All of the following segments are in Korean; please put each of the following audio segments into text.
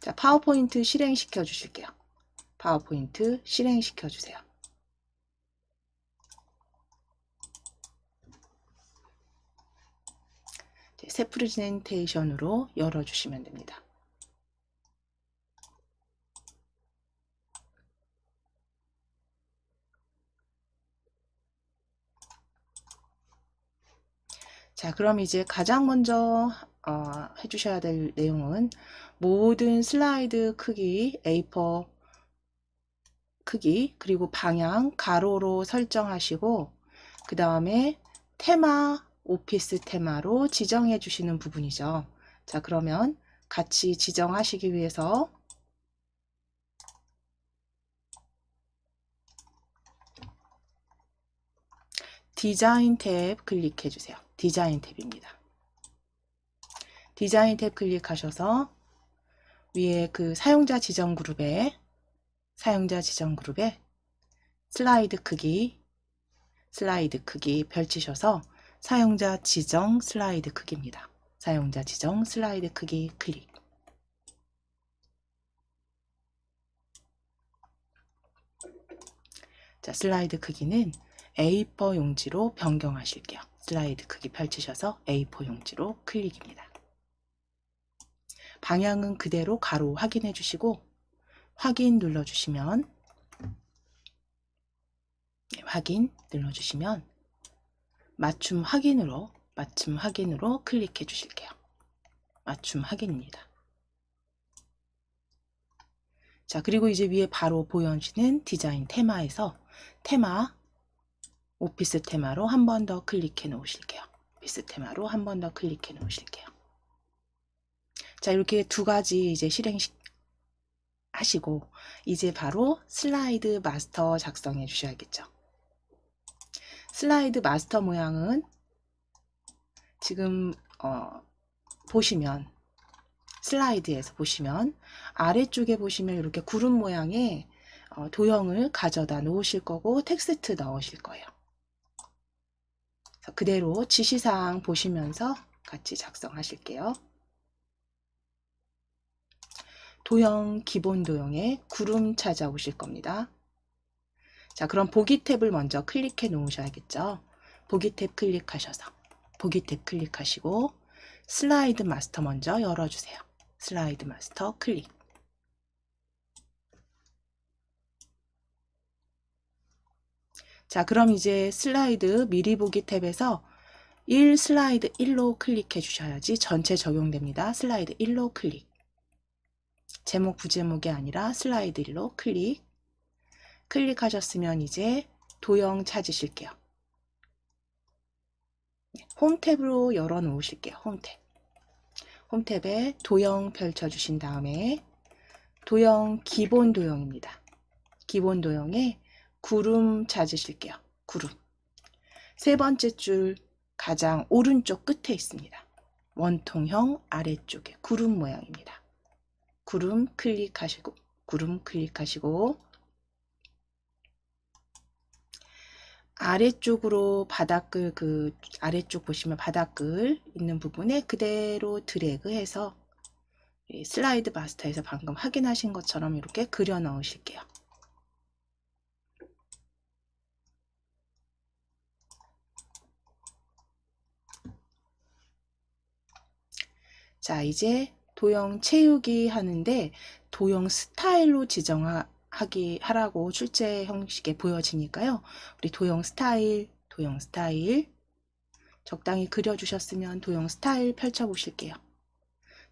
자, 파워포인트 실행시켜 주실게요. 파워포인트 실행시켜 주세요. 새 프레젠테이션으로 열어주시면 됩니다. 자, 그럼 이제 가장 먼저 해주셔야 될 내용은 모든 슬라이드 크기, A4 크기, 그리고 방향 가로로 설정하시고 그 다음에 테마, 오피스 테마로 지정해 주시는 부분이죠. 자, 그러면 같이 지정하시기 위해서 디자인 탭 클릭해 주세요. 디자인 탭입니다. 디자인 탭 클릭하셔서 위에 그 사용자 지정 그룹에 슬라이드 크기 펼치셔서 사용자 지정 슬라이드 크기입니다. 사용자 지정 슬라이드 크기 클릭. 자, 슬라이드 크기는 A4 용지로 변경하실게요. 슬라이드 크기 펼치셔서 A4 용지로 클릭입니다. 방향은 그대로 가로 확인해 주시고 확인 눌러주시면 확인 눌러주시면 맞춤 확인으로 클릭해 주실게요. 맞춤 확인입니다. 자, 그리고 이제 위에 바로 보여지는 디자인 테마에서 테마, 오피스 테마로 한 번 더 클릭해 놓으실게요. 오피스 테마로 한 번 더 클릭해 놓으실게요. 자, 이렇게 두 가지 이제 하시고 이제 바로 슬라이드 마스터 작성해 주셔야겠죠. 슬라이드 마스터 모양은 지금 보시면 슬라이드에서 보시면 아래쪽에 보시면 이렇게 구름 모양의 도형을 가져다 놓으실 거고 텍스트 넣으실 거예요. 그대로 지시사항 보시면서 같이 작성하실게요. 도형, 기본 도형에 구름 찾아오실 겁니다. 자, 그럼 보기 탭을 먼저 클릭해 놓으셔야겠죠. 보기 탭 클릭하셔서 보기 탭 클릭하시고 슬라이드 마스터 먼저 열어주세요. 슬라이드 마스터 클릭. 자, 그럼 이제 슬라이드 미리 보기 탭에서 1 슬라이드 1로 클릭해 주셔야지 전체 적용됩니다. 슬라이드 1로 클릭. 제목 부제목이 아니라 슬라이드 1로 클릭. 클릭하셨으면 이제 도형 찾으실게요. 홈 탭으로 열어 놓으실게요. 홈 탭. 홈 탭에 도형 펼쳐 주신 다음에 도형 기본 도형입니다. 기본 도형에 구름 찾으실게요. 구름. 세 번째 줄 가장 오른쪽 끝에 있습니다. 원통형 아래쪽에 구름 모양입니다. 구름 클릭하시고 아래쪽으로 바닥글 아래쪽 보시면 바닥글 있는 부분에 그대로 드래그해서 슬라이드 마스터에서 방금 확인하신 것처럼 이렇게 그려 넣으실게요. 자, 이제 도형 채우기 하는데 도형 스타일로 하라고 출제 형식에 보여지니까요. 우리 도형 스타일 적당히 그려주셨으면 도형 스타일 펼쳐보실게요.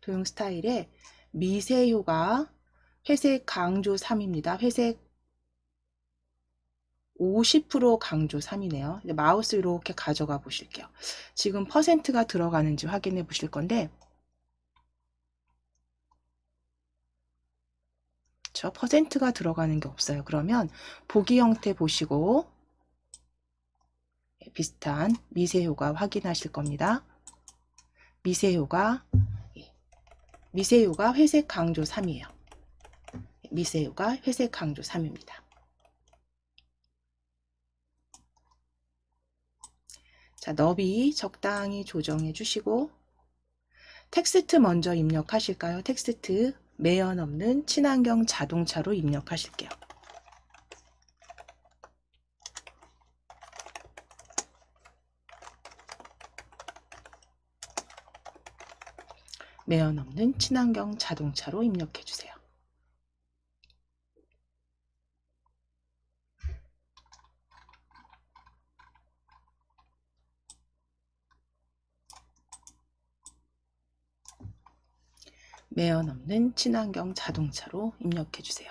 도형 스타일에 미세효과 회색 강조 3입니다. 회색 50% 강조 3이네요. 마우스 이렇게 가져가 보실게요. 지금 퍼센트가 들어가는지 확인해 보실 건데 저 퍼센트가 들어가는 게 없어요. 그러면 보기 형태 보시고 비슷한 미세효과 확인하실 겁니다. 미세효과 회색 강조 3이에요. 미세효과 회색 강조 3입니다. 자, 너비 적당히 조정해 주시고 텍스트 먼저 입력하실까요? 텍스트 매연 없는 친환경 자동차로 입력하실게요. 매연 없는 친환경 자동차로 입력해 주세요. 매연 없는 친환경 자동차로 입력해 주세요.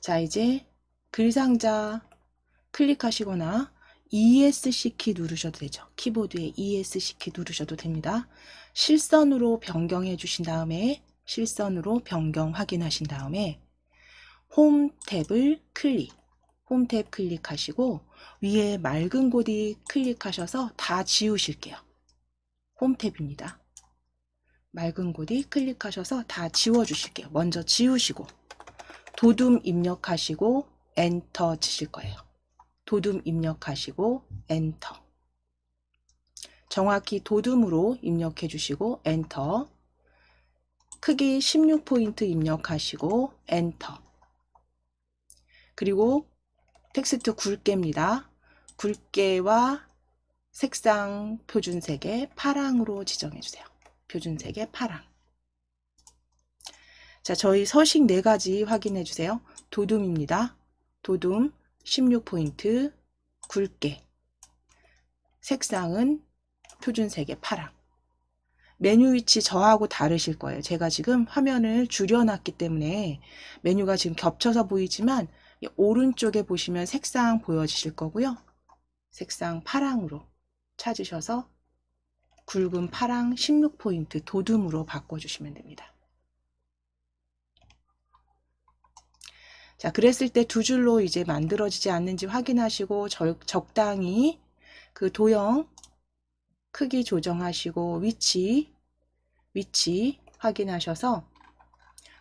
자, 이제 글상자 클릭하시거나 ESC 키 누르셔도 되죠. 키보드에 ESC 키 누르셔도 됩니다. 실선으로 변경해 주신 다음에 실선으로 변경 확인하신 다음에 홈 탭을 클릭, 홈 탭 클릭하시고 위에 맑은 고디 클릭하셔서 다 지우실게요. 홈 탭입니다. 맑은 고디 클릭하셔서 다 지워주실게요. 먼저 지우시고 도둠 입력하시고 엔터 치실 거예요. 도둠 입력하시고 엔터. 정확히 도둠으로 입력해 주시고 엔터. 크기 16포인트 입력하시고 엔터. 그리고 텍스트 굵게입니다. 굵게와 색상 표준색에 파랑으로 지정해 주세요. 표준색에 파랑. 자, 저희 서식 4가지 확인해 주세요. 도둠입니다. 도둠 16포인트 굵게. 색상은 표준색의 파랑. 메뉴 위치 저하고 다르실 거예요. 제가 지금 화면을 줄여놨기 때문에 메뉴가 지금 겹쳐서 보이지만 오른쪽에 보시면 색상 보여지실 거고요. 색상 파랑으로 찾으셔서 굵은 파랑 16포인트 도둠으로 바꿔주시면 됩니다. 자, 그랬을 때 두 줄로 이제 만들어지지 않는지 확인하시고 적당히 그 도형 크기 조정하시고 위치 확인하셔서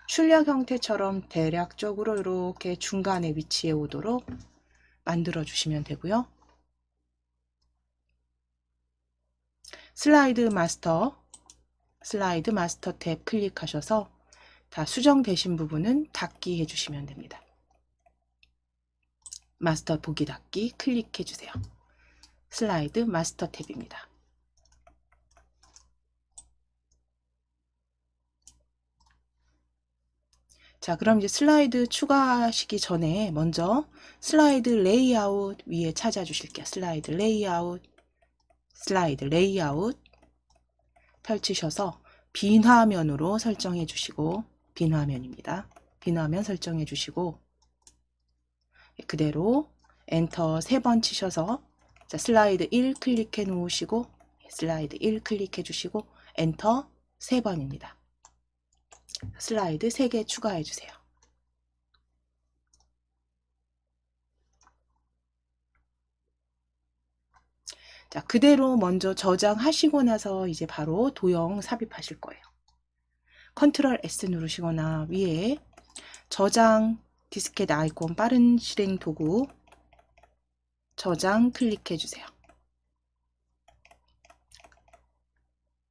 출력 형태처럼 대략적으로 이렇게 중간에 위치해 오도록 만들어 주시면 되고요. 슬라이드 마스터 탭 클릭하셔서 다 수정되신 부분은 닫기 해주시면 됩니다. 마스터 보기 닫기 클릭해 주세요. 슬라이드 마스터 탭입니다. 자, 그럼 이제 슬라이드 추가하시기 전에 먼저 슬라이드 레이아웃 위에 찾아주실게요. 슬라이드 레이아웃 펼치셔서 빈 화면으로 설정해 주시고, 빈 화면입니다. 빈 화면 설정해 주시고 그대로 엔터 3번 치셔서 자, 슬라이드 1 클릭해 놓으시고 슬라이드 1 클릭해 주시고 엔터 3번입니다. 슬라이드 3개 추가해 주세요. 자, 그대로 먼저 저장하시고 나서 이제 바로 도형 삽입하실 거예요. 컨트롤 S 누르시거나 위에 저장 디스켓 아이콘 빠른 실행 도구 저장 클릭해 주세요.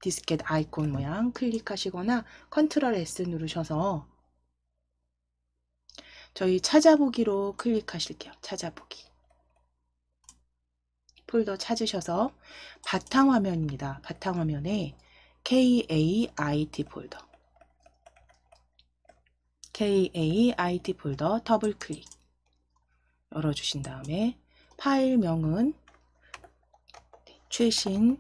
디스켓 아이콘 모양 클릭하시거나 컨트롤 S 누르셔서 저희 찾아보기로 클릭하실게요. 찾아보기. 폴더 찾으셔서 바탕화면입니다. 바탕화면에 KAIT 폴더. KAIT 폴더 더블 클릭. 열어주신 다음에 파일명은 최신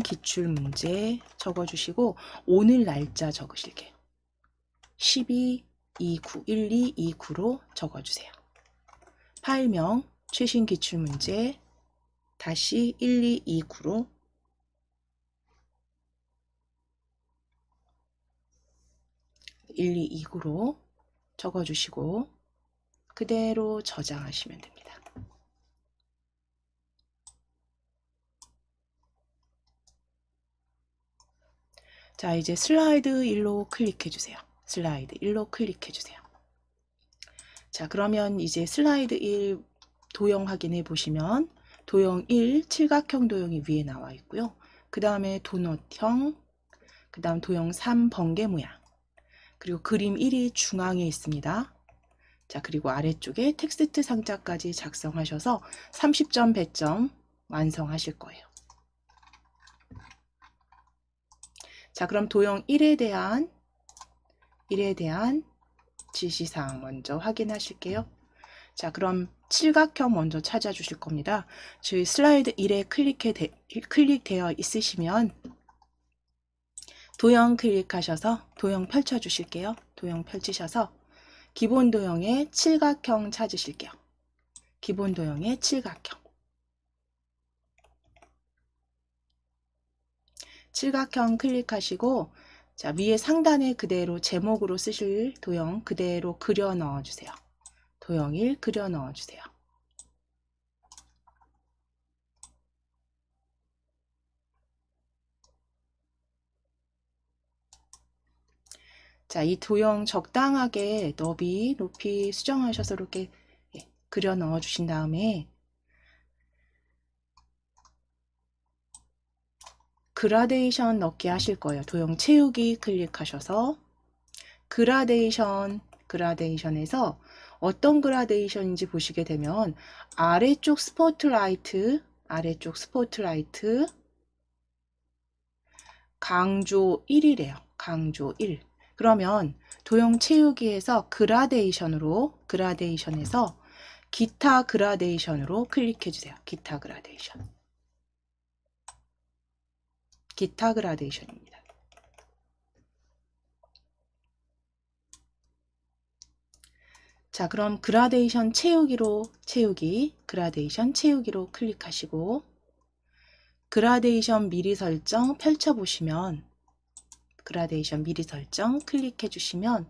기출문제 적어주시고 오늘 날짜 적으실게요. 12/29/12/29로 적어주세요. 파일명 최신 기출문제 다시 12/29로 적어주시고 그대로 저장하시면 됩니다. 자, 이제 슬라이드 1로 클릭해 주세요. 슬라이드 1로 클릭해 주세요. 자, 그러면 이제 슬라이드 1 도형 확인해 보시면 도형 1 칠각형 도형이 위에 나와 있고요. 그 다음에 도넛형, 그 다음 도형 3 번개 모양, 그리고 그림 1이 중앙에 있습니다. 자, 그리고 아래쪽에 텍스트 상자까지 작성하셔서 30점 100점 완성하실 거예요. 자, 그럼 도형 1에 대한 지시사항 먼저 확인하실게요. 자, 그럼 칠각형 먼저 찾아주실 겁니다. 저희 슬라이드 1에 클릭되어 있으시면 도형 클릭하셔서 도형 펼쳐주실게요. 도형 펼치셔서 기본 도형의 칠각형 찾으실게요. 기본 도형의 칠각형. 칠각형 클릭하시고, 자, 위에 상단에 그대로 제목으로 쓰실 도형 그대로 그려 넣어주세요. 도형 1 그려 넣어주세요. 자, 이 도형 적당하게 너비, 높이 수정하셔서 이렇게 그려 넣어 주신 다음에 그라데이션 넣기 하실 거예요. 도형 채우기 클릭하셔서 그라데이션에서 어떤 그라데이션인지 보시게 되면 아래쪽 스포트라이트 강조 1이래요. 강조 1. 그러면 도형 채우기에서 그라데이션에서 기타 그라데이션으로 클릭해 주세요. 기타 그라데이션입니다. 자, 그럼 그라데이션 그라데이션 채우기로 클릭하시고 그라데이션 미리 설정 펼쳐보시면 그라데이션 미리 설정 클릭해 주시면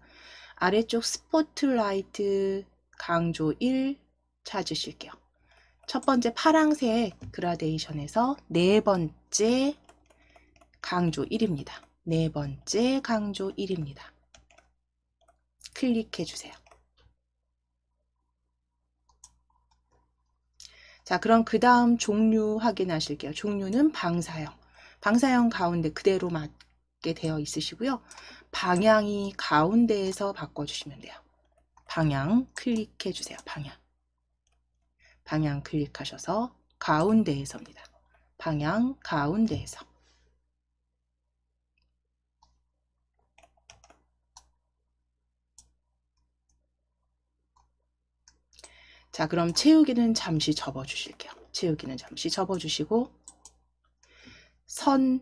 아래쪽 스포트라이트 강조 1 찾으실게요. 첫 번째 파랑색 그라데이션에서 네 번째 강조 1입니다. 네 번째 강조 1입니다. 클릭해 주세요. 자, 그럼 그 다음 종류 확인하실게요. 종류는 방사형 가운데 그대로 맞게 되어 있으시고요. 방향이 가운데에서 바꿔주시면 돼요. 방향 클릭해 주세요. 방향 클릭하셔서 가운데에서입니다. 방향 가운데에서. 자, 그럼 채우기는 잠시 접어주실게요. 채우기는 잠시 접어주시고 선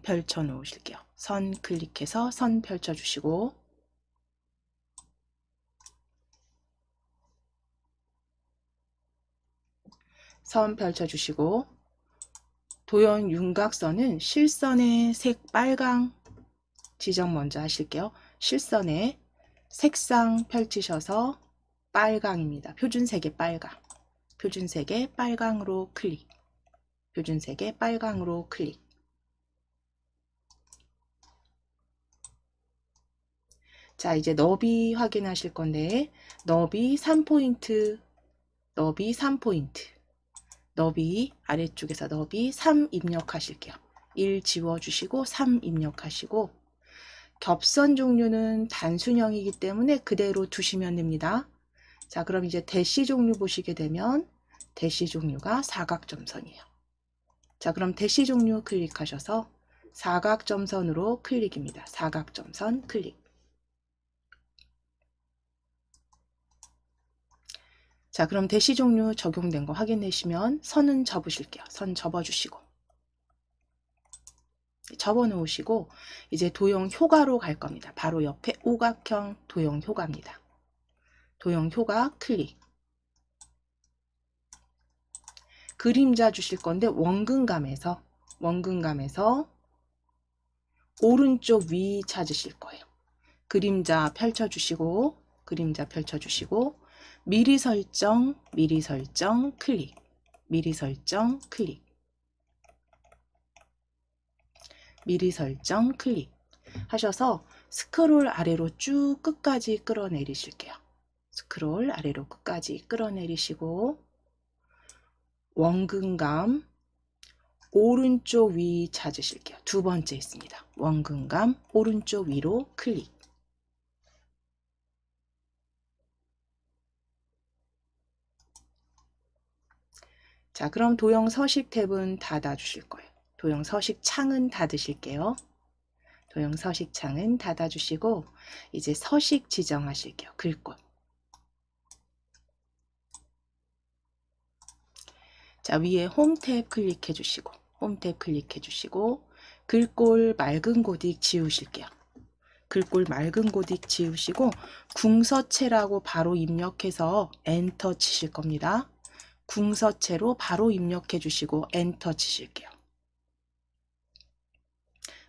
펼쳐 놓으실게요. 선 클릭해서 선 펼쳐주시고 선 펼쳐주시고 도형 윤곽선은 실선의 색 빨강 지정 먼저 하실게요. 실선의 색상 펼치셔서 빨강입니다. 표준색의 빨강. 표준색의 빨강으로 클릭. 표준색의 빨강으로 클릭. 자, 이제 너비 확인하실 건데 너비 3포인트. 너비 아래쪽에서 너비 3 입력하실게요. 1 지워주시고 3 입력하시고 겹선 종류는 단순형이기 때문에 그대로 두시면 됩니다. 자, 그럼 이제 대시 종류 보시게 되면 대시 종류가 사각점선이에요. 자, 그럼 대시 종류 클릭하셔서 사각점선으로 클릭입니다. 사각점선 클릭. 자, 그럼 대시 종류 적용된 거 확인하시면 선은 접으실게요. 선 접어주시고 접어 놓으시고 이제 도형 효과로 갈 겁니다. 바로 옆에 오각형 도형 효과입니다. 도형 효과 클릭. 그림자 주실 건데 원근감에서 오른쪽 위 찾으실 거예요. 그림자 펼쳐주시고 미리 설정 클릭. 미리 설정 클릭 하셔서 스크롤 아래로 쭉 끝까지 끌어내리실게요. 스크롤 아래로 끝까지 끌어내리시고 원근감 오른쪽 위 찾으실게요. 두 번째 있습니다. 원근감 오른쪽 위로 클릭. 자, 그럼 도형 서식 탭은 닫아 주실 거예요. 도형 서식 창은 닫으실게요. 도형 서식 창은 닫아 주시고 이제 서식 지정하실게요. 글꼴. 자, 위에 홈 탭 클릭해 주시고 홈 탭 클릭해 주시고 글꼴 맑은 고딕 지우실게요. 글꼴 맑은 고딕 지우시고 궁서체라고 바로 입력해서 엔터 치실 겁니다. 궁서체로 바로 입력해 주시고 엔터 치실게요.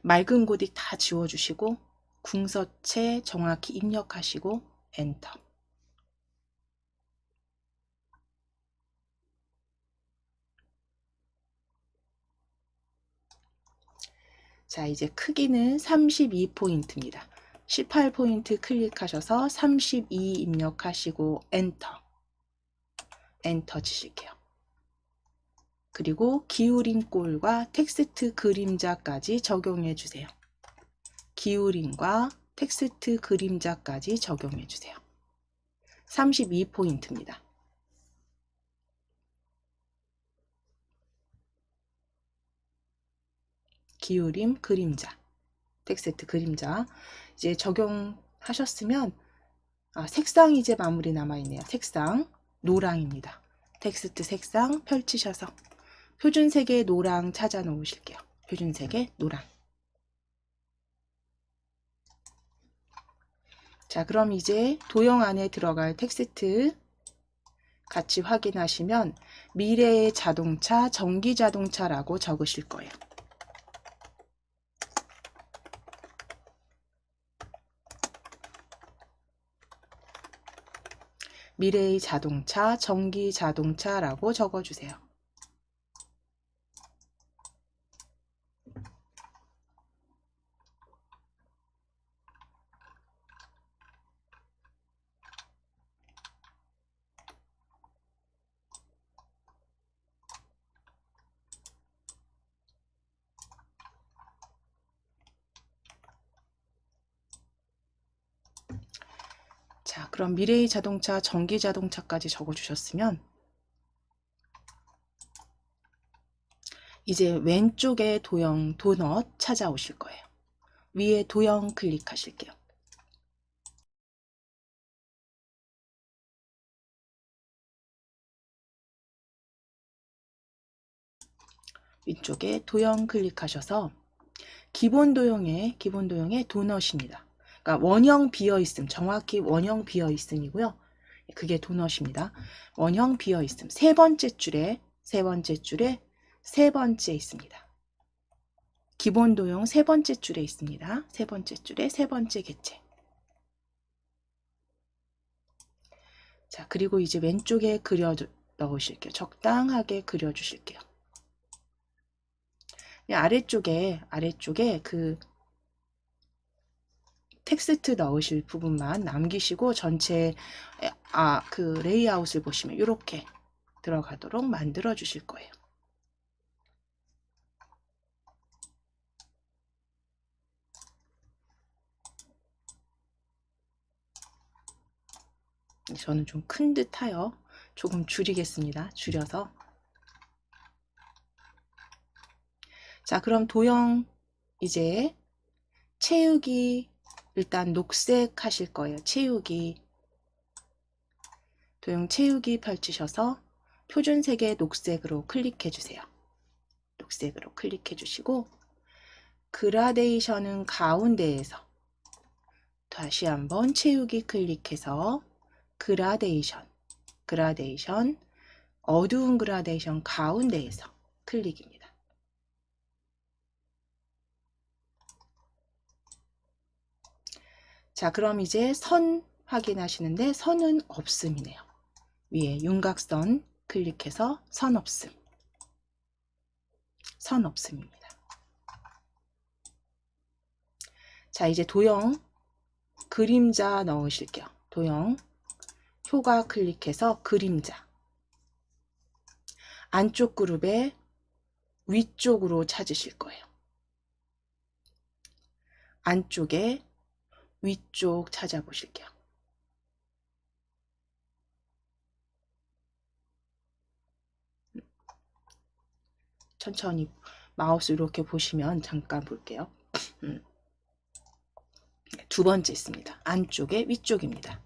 맑은 고딕 다 지워주시고 궁서체 정확히 입력하시고 엔터. 자, 이제 크기는 32포인트입니다. 18포인트 클릭하셔서 32 입력하시고 엔터. 엔터 치실게요. 그리고 기울인 꼴과 텍스트 그림자까지 적용해 주세요. 기울임과 텍스트 그림자까지 적용해 주세요. 32포인트입니다. 기울임 그림자, 텍스트 그림자 이제 적용하셨으면 색상 이제 마무리 남아있네요. 색상 노랑입니다. 텍스트 색상 펼치셔서 표준색의 노랑 찾아 놓으실게요. 표준색의 노랑. 자, 그럼 이제 도형 안에 들어갈 텍스트 같이 확인하시면 미래의 자동차, 전기 자동차라고 적으실 거예요. 미래의 자동차, 전기 자동차라고 적어주세요. 자, 그럼 미래의 자동차, 전기 자동차까지 적어주셨으면 이제 왼쪽에 도형 도넛 찾아오실 거예요. 위에 도형 클릭하실게요. 위쪽에 도형 클릭하셔서 기본 도형에 도넛입니다. 그러니까 원형 비어있음, 정확히 원형 비어있음이고요. 그게 도넛입니다. 원형 비어있음 세 번째 줄에 세 번째 있습니다. 기본 도형 세 번째 줄에 있습니다. 세 번째 줄에 세 번째 객체. 자, 그리고 이제 왼쪽에 그려 넣으실게요. 적당하게 그려 주실게요. 아래쪽에 그 텍스트 넣으실 부분만 남기시고 전체 그 레이아웃을 보시면 이렇게 들어가도록 만들어 주실 거예요. 저는 좀 큰 듯하여 조금 줄이겠습니다. 줄여서. 자, 그럼 도형 이제 채우기 일단 녹색 하실 거예요. 채우기. 도형 채우기 펼치셔서 표준색의 녹색으로 클릭해 주세요. 녹색으로 클릭해 주시고 그라데이션은 가운데에서 다시 한번 채우기 클릭해서 그라데이션 어두운 그라데이션 가운데에서 클릭입니다. 자, 그럼 이제 선 확인하시는데 선은 없음이네요. 위에 윤곽선 클릭해서 선 없음. 선 없음입니다. 자, 이제 도형 그림자 넣으실게요. 도형 효과 클릭해서 그림자. 안쪽 그룹의 위쪽으로 찾으실 거예요. 안쪽에 위쪽 찾아보실게요. 천천히 마우스 이렇게 보시면 잠깐 볼게요. 두 번째 있습니다. 안쪽에 위쪽입니다.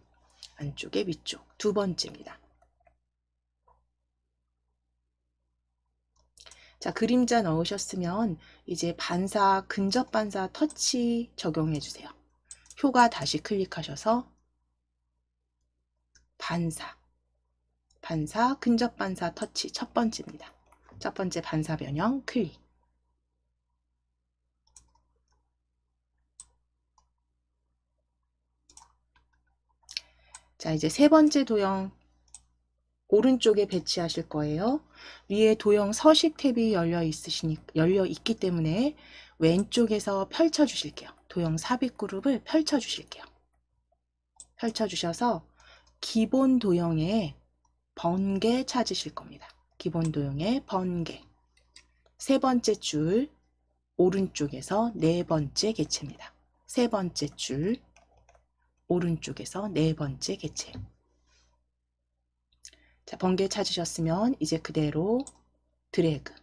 안쪽에 위쪽 두 번째입니다. 자, 그림자 넣으셨으면 이제 반사, 근접 반사 터치 적용해 주세요. 효과 다시 클릭하셔서 반사, 근접 반사 터치 첫 번째입니다. 첫 번째 반사 변형 클릭. 자, 이제 세 번째 도형 오른쪽에 배치하실 거예요. 위에 도형 서식 탭이 열려 있기 때문에 왼쪽에서 펼쳐 주실게요. 도형 삽입 그룹을 펼쳐 주실게요. 펼쳐 주셔서 기본 도형에 번개 찾으실 겁니다. 기본 도형에 번개. 세 번째 줄 오른쪽에서 네 번째 개체입니다. 세 번째 줄 오른쪽에서 네 번째 개체. 자, 번개 찾으셨으면 이제 그대로 드래그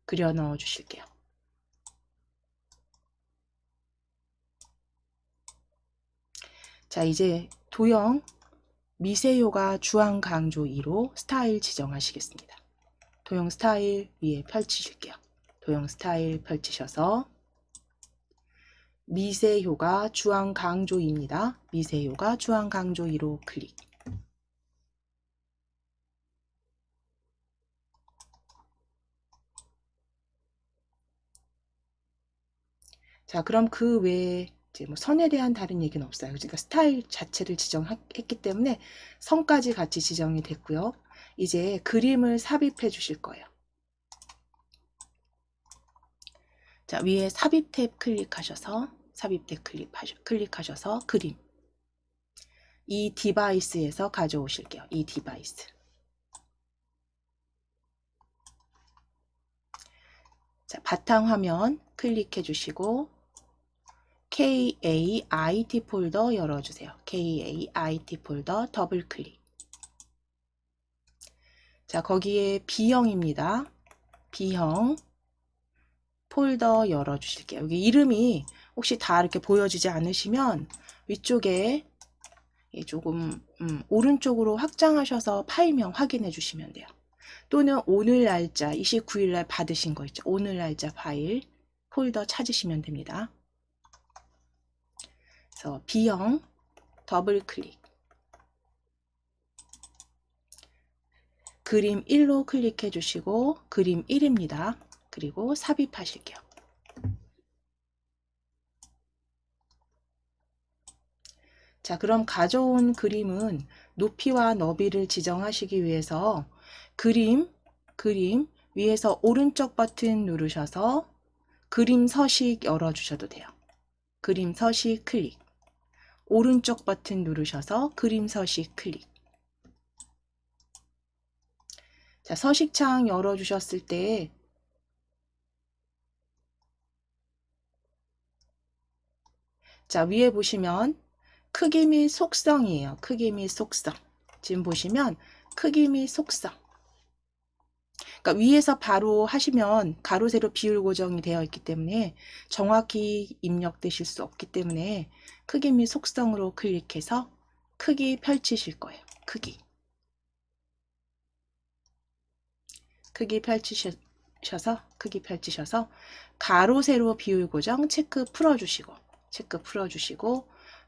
그려 넣어 주실게요. 자, 이제 도형 미세효과 주황 강조 2로 스타일 지정하시겠습니다. 도형 스타일 위에 펼치실게요. 도형 스타일 펼치셔서 미세효과 주황 강조 2입니다. 미세효과 주황 강조 2로 클릭. 자, 그럼 그 외에 이제 뭐 선에 대한 다른 얘기는 없어요. 그러니까 스타일 자체를 지정했기 때문에 선까지 같이 지정이 됐고요. 이제 그림을 삽입해 주실 거예요. 자, 위에 삽입 탭 클릭하셔서 클릭하셔서 그림. 이 디바이스에서 가져오실게요. 이 디바이스. 자, 바탕화면 클릭해 주시고 KAIT 폴더 열어주세요. KAIT 폴더 더블 클릭. 자, 거기에 B형입니다. B형 폴더 열어주실게요. 여기 이름이 혹시 다 이렇게 보여지지 않으시면 위쪽에 조금 오른쪽으로 확장하셔서 파일명 확인해 주시면 돼요. 또는 오늘 날짜 29일날 받으신 거 있죠. 오늘 날짜 파일 폴더 찾으시면 됩니다. 그래서 B형 더블 클릭. 그림 1로 클릭해 주시고 그림 1입니다. 그리고 삽입하실게요. 자, 그럼 가져온 그림은 높이와 너비를 지정하시기 위해서 그림 위에서 오른쪽 버튼 누르셔서 그림 서식 열어주셔도 돼요. 그림 서식 클릭. 오른쪽 버튼 누르셔서 그림 서식 클릭. 자, 서식창 열어주셨을 때 자, 위에 보시면 크기 및 속성이에요. 크기 및 속성. 지금 보시면 크기 및 속성. 그러니까 위에서 바로 하시면 가로 세로 비율 고정이 되어 있기 때문에 정확히 입력되실 수 없기 때문에 크기 및 속성으로 클릭해서 크기 펼치실 거예요. 크기 펼치셔서 가로 세로 비율 고정 체크 풀어주시고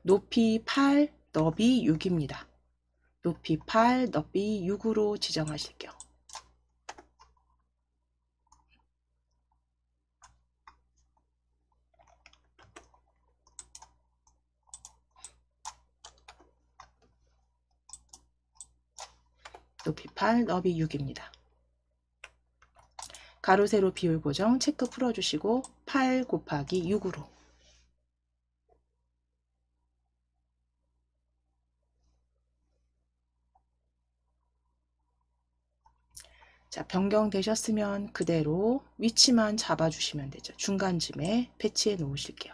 높이 8 너비 6입니다. 높이 8 너비 6으로 지정하실게요. 높이 8 너비 6입니다. 가로 세로 비율 고정 체크 풀어주시고 8 곱하기 6으로 자, 변경되셨으면 그대로 위치만 잡아주시면 되죠. 중간쯤에 배치해 놓으실게요.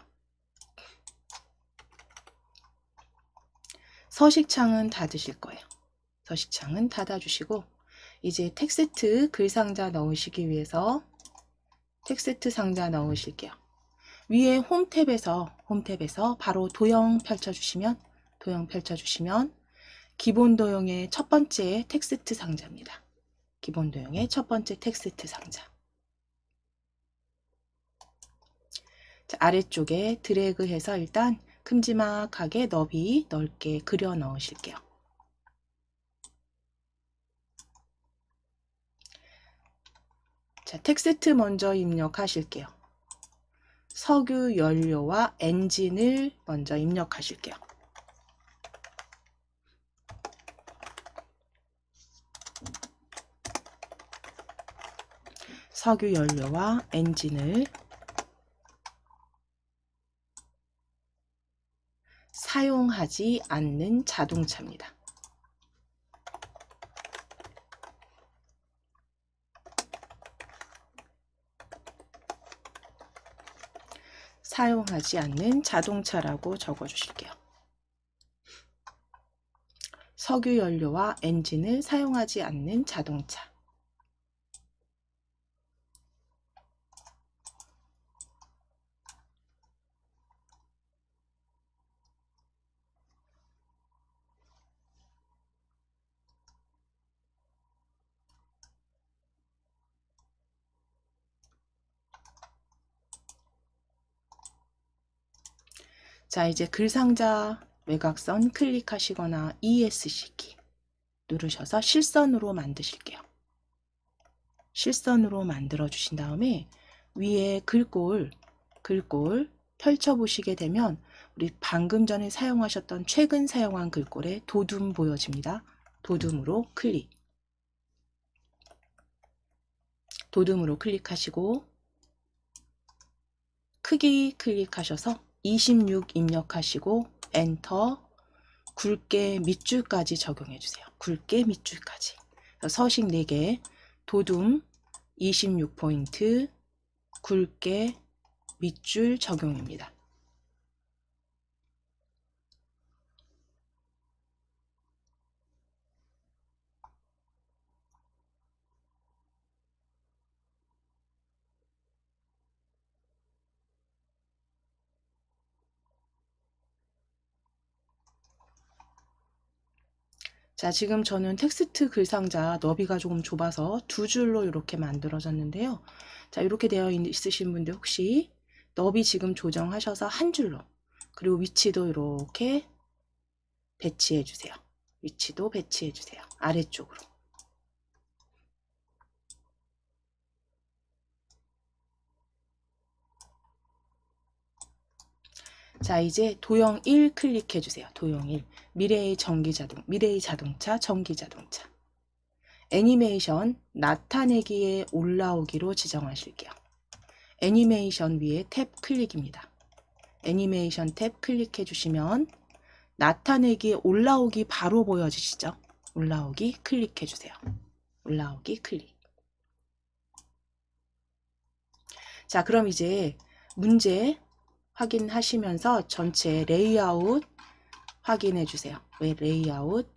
서식창은 닫으실 거예요. 서식창은 닫아주시고 이제 텍스트 글 상자 넣으시기 위해서 텍스트 상자 넣으실게요. 위에 홈 탭에서 바로 도형 펼쳐주시면 기본 도형의 첫 번째 텍스트 상자입니다. 기본 도형의 첫 번째 텍스트 상자. 자, 아래쪽에 드래그해서 일단 큼지막하게 너비 넓게 그려 넣으실게요. 자, 텍스트 먼저 입력하실게요. 석유 연료와 엔진을 먼저 입력하실게요. 석유 연료와 엔진을 사용하지 않는 자동차입니다. 사용하지 않는 자동차라고 적어주실게요. 석유 연료와 엔진을 사용하지 않는 자동차. 자, 이제 글상자 외곽선 클릭하시거나 ESC 키 누르셔서 실선으로 만드실게요. 실선으로 만들어 주신 다음에 위에 글꼴 펼쳐 보시게 되면 우리 방금 전에 사용하셨던 최근 사용한 글꼴에 도둠 보여집니다. 도둠으로 클릭. 도둠으로 클릭하시고 크기 클릭하셔서 26 입력하시고 엔터. 굵게 밑줄까지 적용해 주세요. 굵게 밑줄까지. 서식 4개, 도둠 26포인트, 굵게 밑줄 적용입니다. 자, 지금 저는 텍스트 글상자 너비가 조금 좁아서 2줄로 이렇게 만들어졌는데요. 자, 이렇게 되어 있으신 분들 혹시 너비 지금 조정하셔서 1줄로, 그리고 위치도 이렇게 배치해 주세요. 위치도 배치해 주세요. 아래쪽으로. 자, 이제 도형 1 클릭해 주세요. 도형 1. 미래의 자동차, 전기 자동차. 애니메이션 나타내기에 올라오기로 지정하실게요. 애니메이션 위에 탭 클릭입니다. 애니메이션 탭 클릭해 주시면 나타내기에 올라오기 바로 보여지시죠? 올라오기 클릭해 주세요. 올라오기 클릭. 자, 그럼 이제 문제 확인하시면서 전체 레이아웃 확인해 주세요. 왜 레이아웃?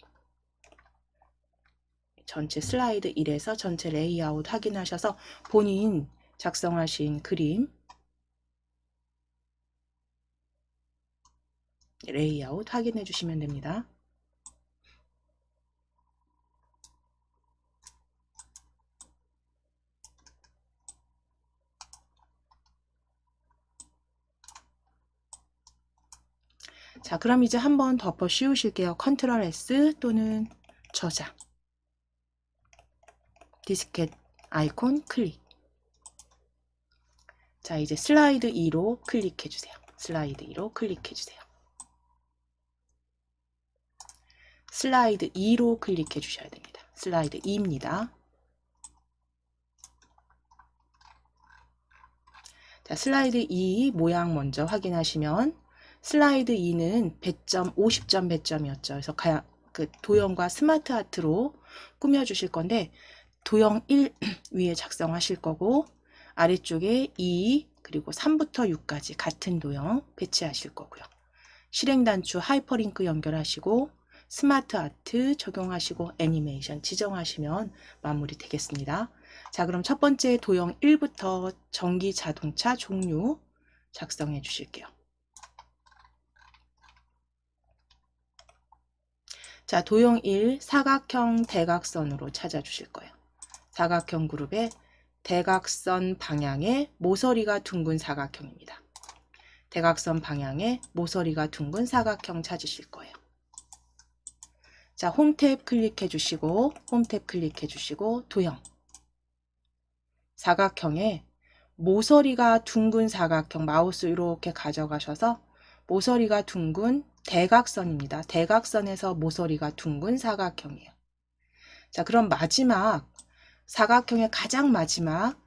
전체 슬라이드 1에서 전체 레이아웃 확인하셔서 본인 작성하신 그림 레이아웃 확인해 주시면 됩니다. 자, 그럼 이제 한번 덮어 씌우실게요. 컨트롤 S 또는 저장. 디스켓 아이콘 클릭. 자, 이제 슬라이드 2로 클릭해 주세요. 슬라이드 2로 클릭해 주세요. 슬라이드 2로 클릭해 주셔야 됩니다. 슬라이드 2입니다. 자, 슬라이드 2 모양 먼저 확인하시면 슬라이드 2는 배점 50점 배점이었죠. 그래서 그 도형과 스마트 아트로 꾸며 주실 건데 도형 1 위에 작성하실 거고 아래쪽에 2 그리고 3부터 6까지 같은 도형 배치하실 거고요. 실행단추 하이퍼링크 연결하시고 스마트 아트 적용하시고 애니메이션 지정하시면 마무리 되겠습니다. 자, 그럼 첫 번째 도형 1부터 전기 자동차 종류 작성해 주실게요. 자, 도형 1 사각형 대각선으로 찾아주실 거예요. 사각형 그룹의 대각선 방향의 모서리가 둥근 사각형입니다. 대각선 방향의 모서리가 둥근 사각형 찾으실 거예요. 자, 홈탭 클릭해 주시고 홈탭 클릭해 주시고 도형 사각형에 모서리가 둥근 사각형 마우스 이렇게 가져가셔서 모서리가 둥근 대각선입니다. 대각선에서 모서리가 둥근 사각형이에요. 자, 그럼 마지막 사각형의 가장 마지막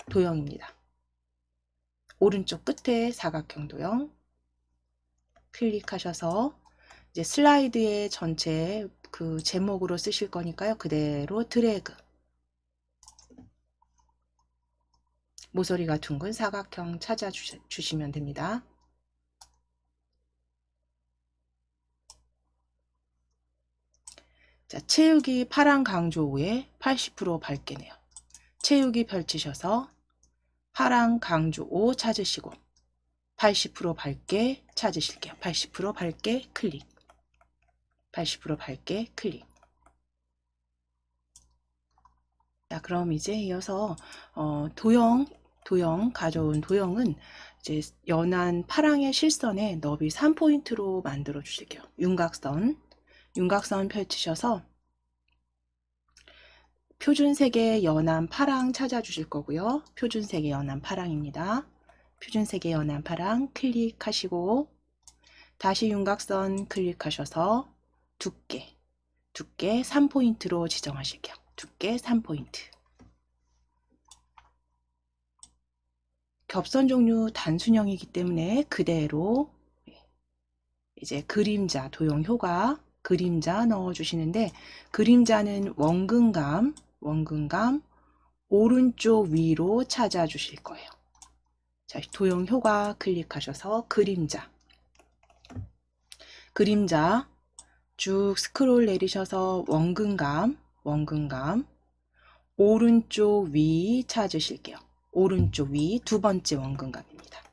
도형입니다. 오른쪽 끝에 사각형 도형 클릭하셔서 이제 슬라이드의 전체 그 제목으로 쓰실 거니까요. 그대로 드래그 모서리가 둥근 사각형 찾아주시면 됩니다. 자, 채우기 파란 강조우에 80% 밝게네요. 채우기 펼치셔서 파란 강조 5 찾으시고 80% 밝게 찾으실게요. 80% 밝게 클릭 80% 밝게 클릭. 자, 그럼 이제 이어서 도형 가져온 도형은 이제 연한 파랑의 실선에 너비 3포인트로 만들어 주실게요. 윤곽선 펼치셔서 표준색의 연한 파랑 찾아주실 거고요. 표준색의 연한 파랑입니다. 표준색의 연한 파랑 클릭하시고 다시 윤곽선 클릭하셔서 두께 3포인트로 지정하실게요. 두께 3포인트. 겹선 종류 단순형이기 때문에 그대로 이제 그림자, 도형 효과, 그림자 넣어주시는데 그림자는 원근감 오른쪽 위로 찾아주실 거예요. 자, 도형 효과 클릭하셔서 그림자 쭉 스크롤 내리셔서 원근감 오른쪽 위 찾으실게요. 오른쪽 위 두 번째 원근감입니다.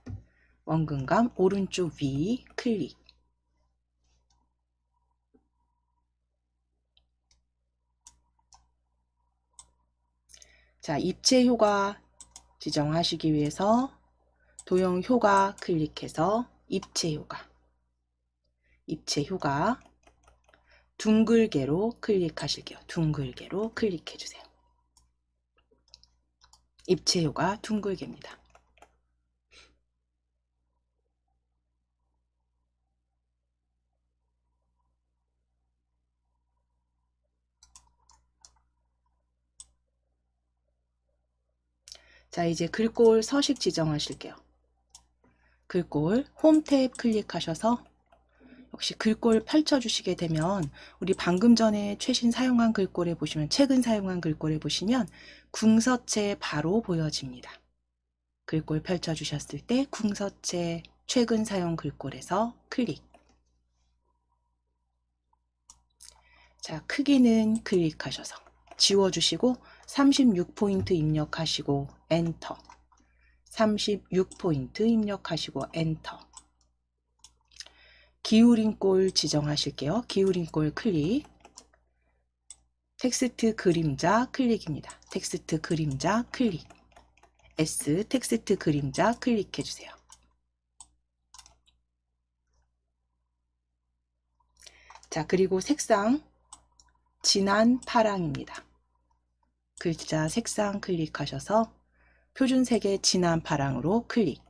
원근감 오른쪽 위 클릭. 자, 입체 효과 지정하시기 위해서 도형 효과 클릭해서 입체 효과 둥글게로 클릭하실게요. 둥글게로 클릭해 주세요. 입체 효과 둥글게입니다. 자, 이제 글꼴 서식 지정하실게요. 글꼴 홈탭 클릭하셔서 역시 글꼴 펼쳐주시게 되면 우리 방금 전에 최신 사용한 글꼴에 보시면 최근 사용한 글꼴에 보시면 궁서체 바로 보여집니다. 글꼴 펼쳐주셨을 때 궁서체 최근 사용 글꼴에서 클릭. 자, 크기는 클릭하셔서 지워주시고 36포인트 입력하시고 엔터. 36포인트 입력하시고 엔터. 기울인 꼴 지정하실게요. 기울인 꼴 클릭. 텍스트 그림자 클릭입니다. 텍스트 그림자 클릭. S 텍스트 그림자 클릭해 주세요. 자, 그리고 색상 진한 파랑입니다. 글자 색상 클릭하셔서 표준색의 진한 파랑으로 클릭.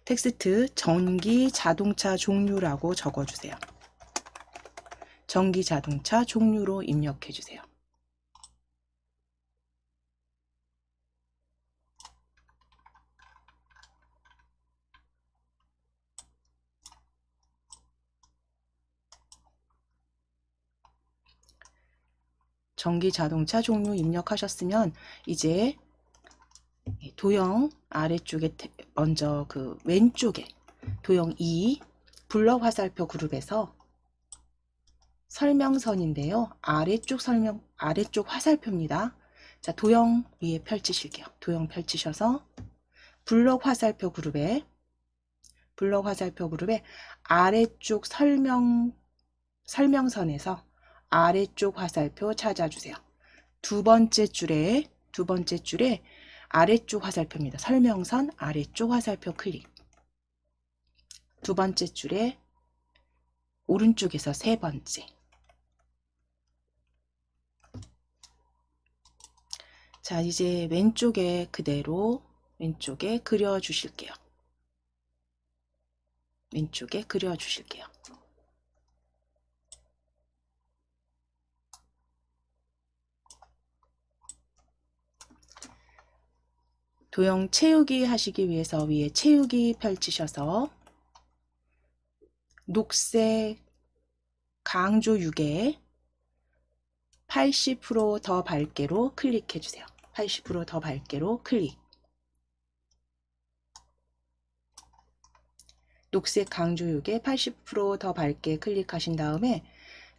텍스트 전기 자동차 종류라고 적어주세요. 전기 자동차 종류로 입력해 주세요. 전기 자동차 종류 입력하셨으면 이제 도형 아래쪽에 먼저 그 왼쪽에 도형 2 블럭 화살표 그룹에서 설명선인데요. 아래쪽 화살표입니다. 자, 도형 위에 펼치실게요. 도형 펼치셔서 블럭 화살표 그룹에 아래쪽 설명선에서 아래쪽 화살표 찾아주세요. 두 번째 줄에 아래쪽 화살표입니다. 설명선 아래쪽 화살표 클릭. 두 번째 줄에 오른쪽에서 세 번째. 자, 이제 왼쪽에 그대로 왼쪽에 그려주실게요. 왼쪽에 그려주실게요. 도형 채우기 하시기 위해서 위에 채우기 펼치셔서 녹색 강조 6에 80% 더 밝게로 클릭해 주세요. 80% 더 밝게로 클릭. 녹색 강조 6에 80% 더 밝게 클릭하신 다음에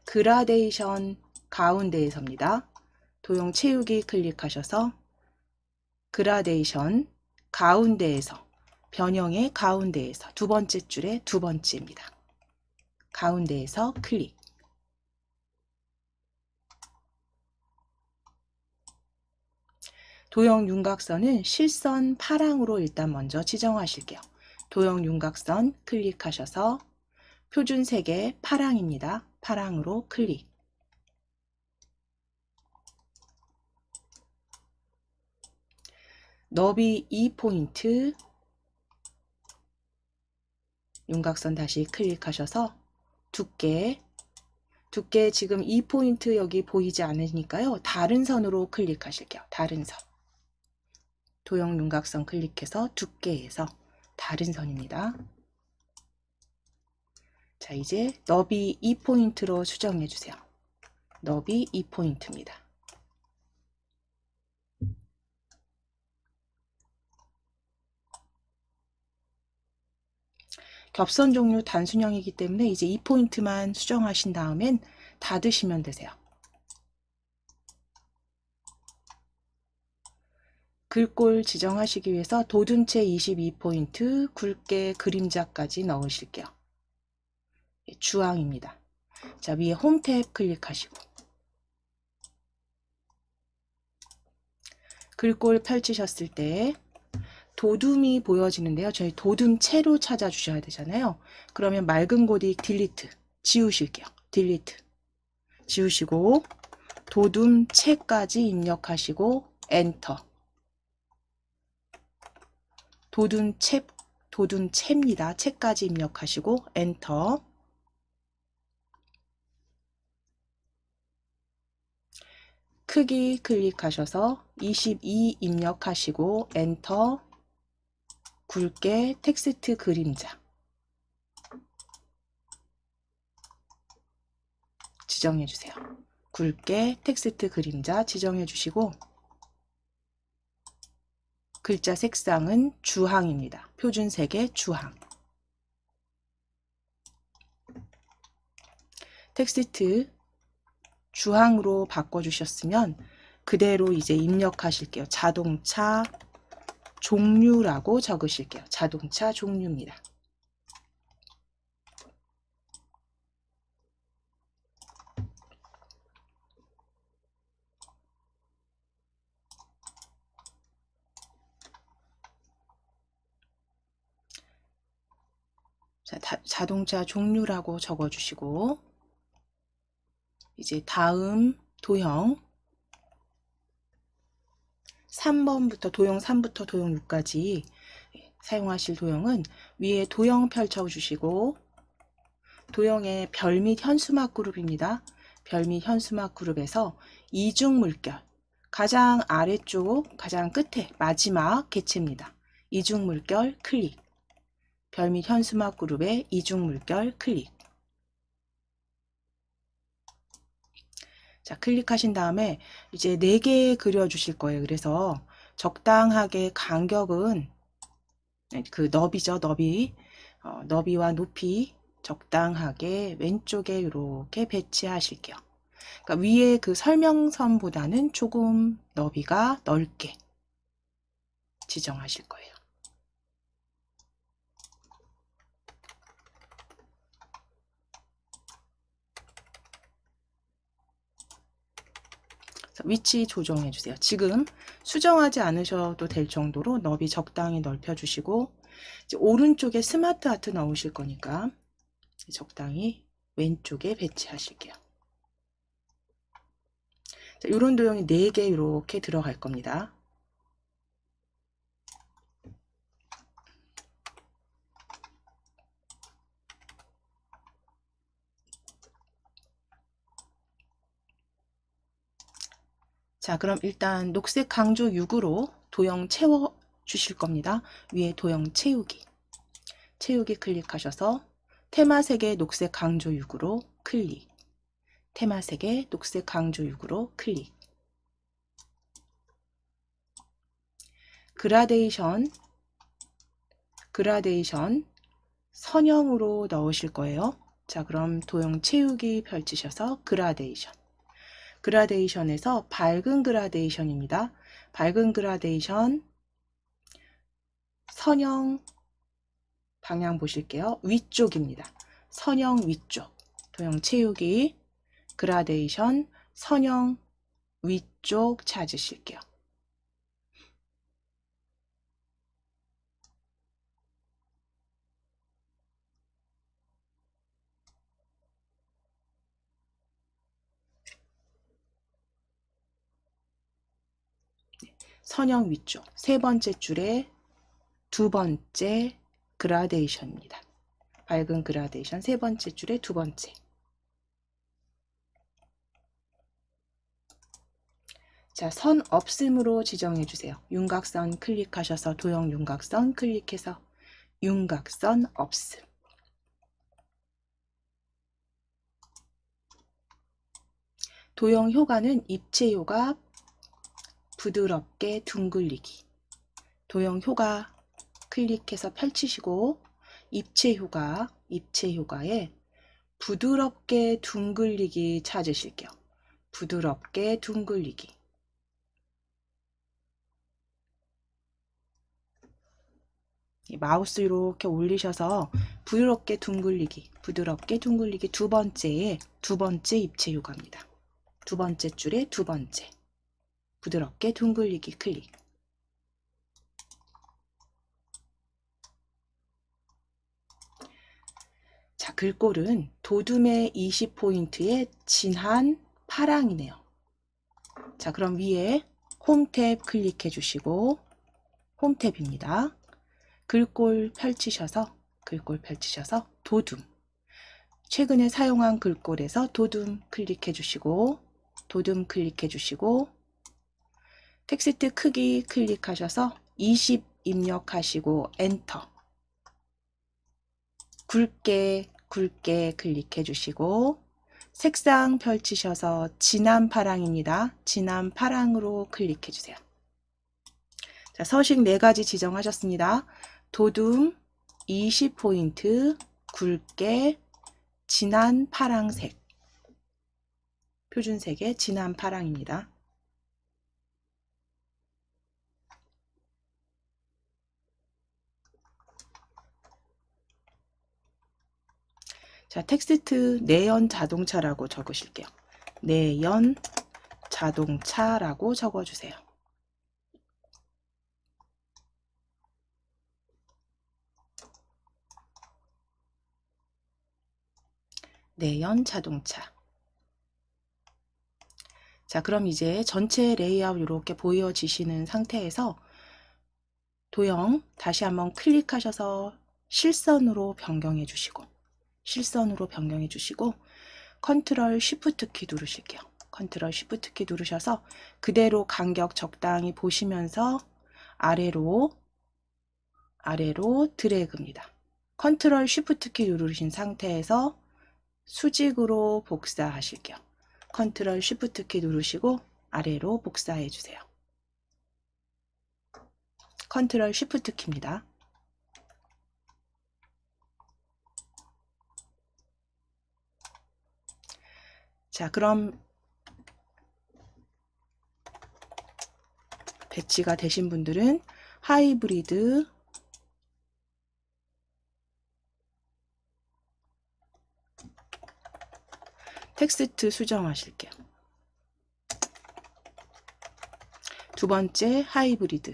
그라데이션 가운데에서입니다. 도형 채우기 클릭하셔서 그라데이션 가운데에서 변형의 가운데에서 두 번째 줄에 두 번째입니다. 가운데에서 클릭. 도형 윤곽선은 실선 파랑으로 일단 먼저 지정하실게요. 도형 윤곽선 클릭하셔서 표준색의 파랑입니다. 파랑으로 클릭. 너비 2포인트 윤곽선 다시 클릭하셔서 두께 지금 2포인트 여기 보이지 않으니까요. 다른 선으로 클릭하실게요. 다른 선. 도형 윤곽선 클릭해서 두께에서 다른 선입니다. 자, 이제 너비 2포인트로 수정해 주세요. 너비 2포인트입니다. 겹선 종류 단순형이기 때문에 이제 2포인트만 수정하신 다음엔 닫으시면 되세요. 글꼴 지정하시기 위해서 도둠체 22포인트, 굵게 그림자까지 넣으실게요. 주황입니다. 자, 위에 홈 탭 클릭하시고 글꼴 펼치셨을 때 도둠이 보여지는데요. 저희 도둠체로 찾아주셔야 되잖아요. 그러면 맑은 고딕 딜리트 지우실게요. 딜리트 지우시고 도둠체까지 입력하시고 엔터. 도둠체입니다. 체까지 입력하시고 엔터. 크기 클릭하셔서 22 입력하시고 엔터. 굵게 텍스트 그림자 지정해 주세요. 굵게 텍스트 그림자 지정해 주시고 글자 색상은 주황입니다. 표준색의 주황. 텍스트 주황으로 바꿔주셨으면 그대로 이제 입력하실게요. 자동차 종류라고 적으실게요. 자동차 종류입니다. 자, 자동차 종류라고 적어주시고 이제 다음 도형 3번부터 도형 3부터 도형 6까지 사용하실 도형은 위에 도형 펼쳐주시고 도형의 별 및 현수막 그룹입니다. 별 및 현수막 그룹에서 이중 물결 가장 아래쪽 가장 끝에 마지막 개체입니다. 이중 물결 클릭. 별 및 현수막 그룹의 이중 물결 클릭. 자, 클릭하신 다음에 이제 4개 그려 주실 거예요. 그래서 적당하게 간격은 그 너비죠, 너비. 너비와 높이 적당하게 왼쪽에 이렇게 배치하실게요. 그러니까 위에 그 설명선보다는 조금 너비가 넓게 지정하실 거예요. 위치 조정해 주세요. 지금 수정하지 않으셔도 될 정도로 너비 적당히 넓혀 주시고, 이제 오른쪽에 스마트 아트 넣으실 거니까 적당히 왼쪽에 배치하실게요. 자, 이런 도형이 4개 이렇게 들어갈 겁니다. 자, 그럼 일단 녹색 강조 6으로 도형 채워 주실 겁니다. 위에 도형 채우기. 채우기 클릭하셔서 테마색의 녹색 강조 6으로 클릭. 테마색의 녹색 강조 6으로 클릭. 그라데이션 선형으로 넣으실 거예요. 자, 그럼 도형 채우기 펼치셔서 그라데이션에서 밝은 그라데이션입니다. 밝은 그라데이션 선형 방향 보실게요. 위쪽입니다. 선형 위쪽. 도형 채우기 그라데이션 선형 위쪽 찾으실게요. 선형 위쪽 3번째 줄에 2번째 그라데이션입니다. 밝은 그라데이션 3번째 줄에 2번째. 자, 선 없음으로 지정해 주세요. 윤곽선 클릭하셔서 도형 윤곽선 클릭해서 윤곽선 없음. 도형 효과는 입체 효과 부드럽게 둥글리기. 도형 효과 클릭해서 펼치시고 입체 효과에 부드럽게 둥글리기 찾으실게요. 부드럽게 둥글리기. 마우스 이렇게 올리셔서 부드럽게 둥글리기 두 번째 입체 효과입니다. 2번째 줄에 2번째 부드럽게 둥글리기 클릭. 자, 글꼴은 도둠의 20포인트의 진한 파랑이네요. 자, 그럼 위에 홈탭 클릭해 주시고 홈탭입니다. 글꼴 펼치셔서 도둠. 최근에 사용한 글꼴에서 도둠 클릭해 주시고 텍스트 크기 클릭하셔서 20 입력하시고 엔터. 굵게 클릭해 주시고 색상 펼치셔서 진한 파랑입니다. 진한 파랑으로 클릭해 주세요. 자, 서식 4가지 지정하셨습니다. 도둠 20포인트 굵게 진한 파랑색. 표준색의 진한 파랑입니다. 자, 텍스트 내연 자동차라고 적으실게요. 내연 자동차라고 적어주세요. 내연 자동차. 자, 그럼 이제 전체 레이아웃 이렇게 보여지시는 상태에서 도형 다시 한번 클릭하셔서 실선으로 변경해 주시고 컨트롤 쉬프트 키 누르실게요. 컨트롤 쉬프트 키 누르셔서 그대로 간격 적당히 보시면서 아래로 드래그입니다. 컨트롤 쉬프트 키 누르신 상태에서 수직으로 복사하실게요. 컨트롤 쉬프트 키 누르시고 아래로 복사해 주세요. 컨트롤 쉬프트 키입니다. 자, 그럼 배치가 되신 분들은 하이브리드 텍스트 수정하실게요. 두 번째 하이브리드,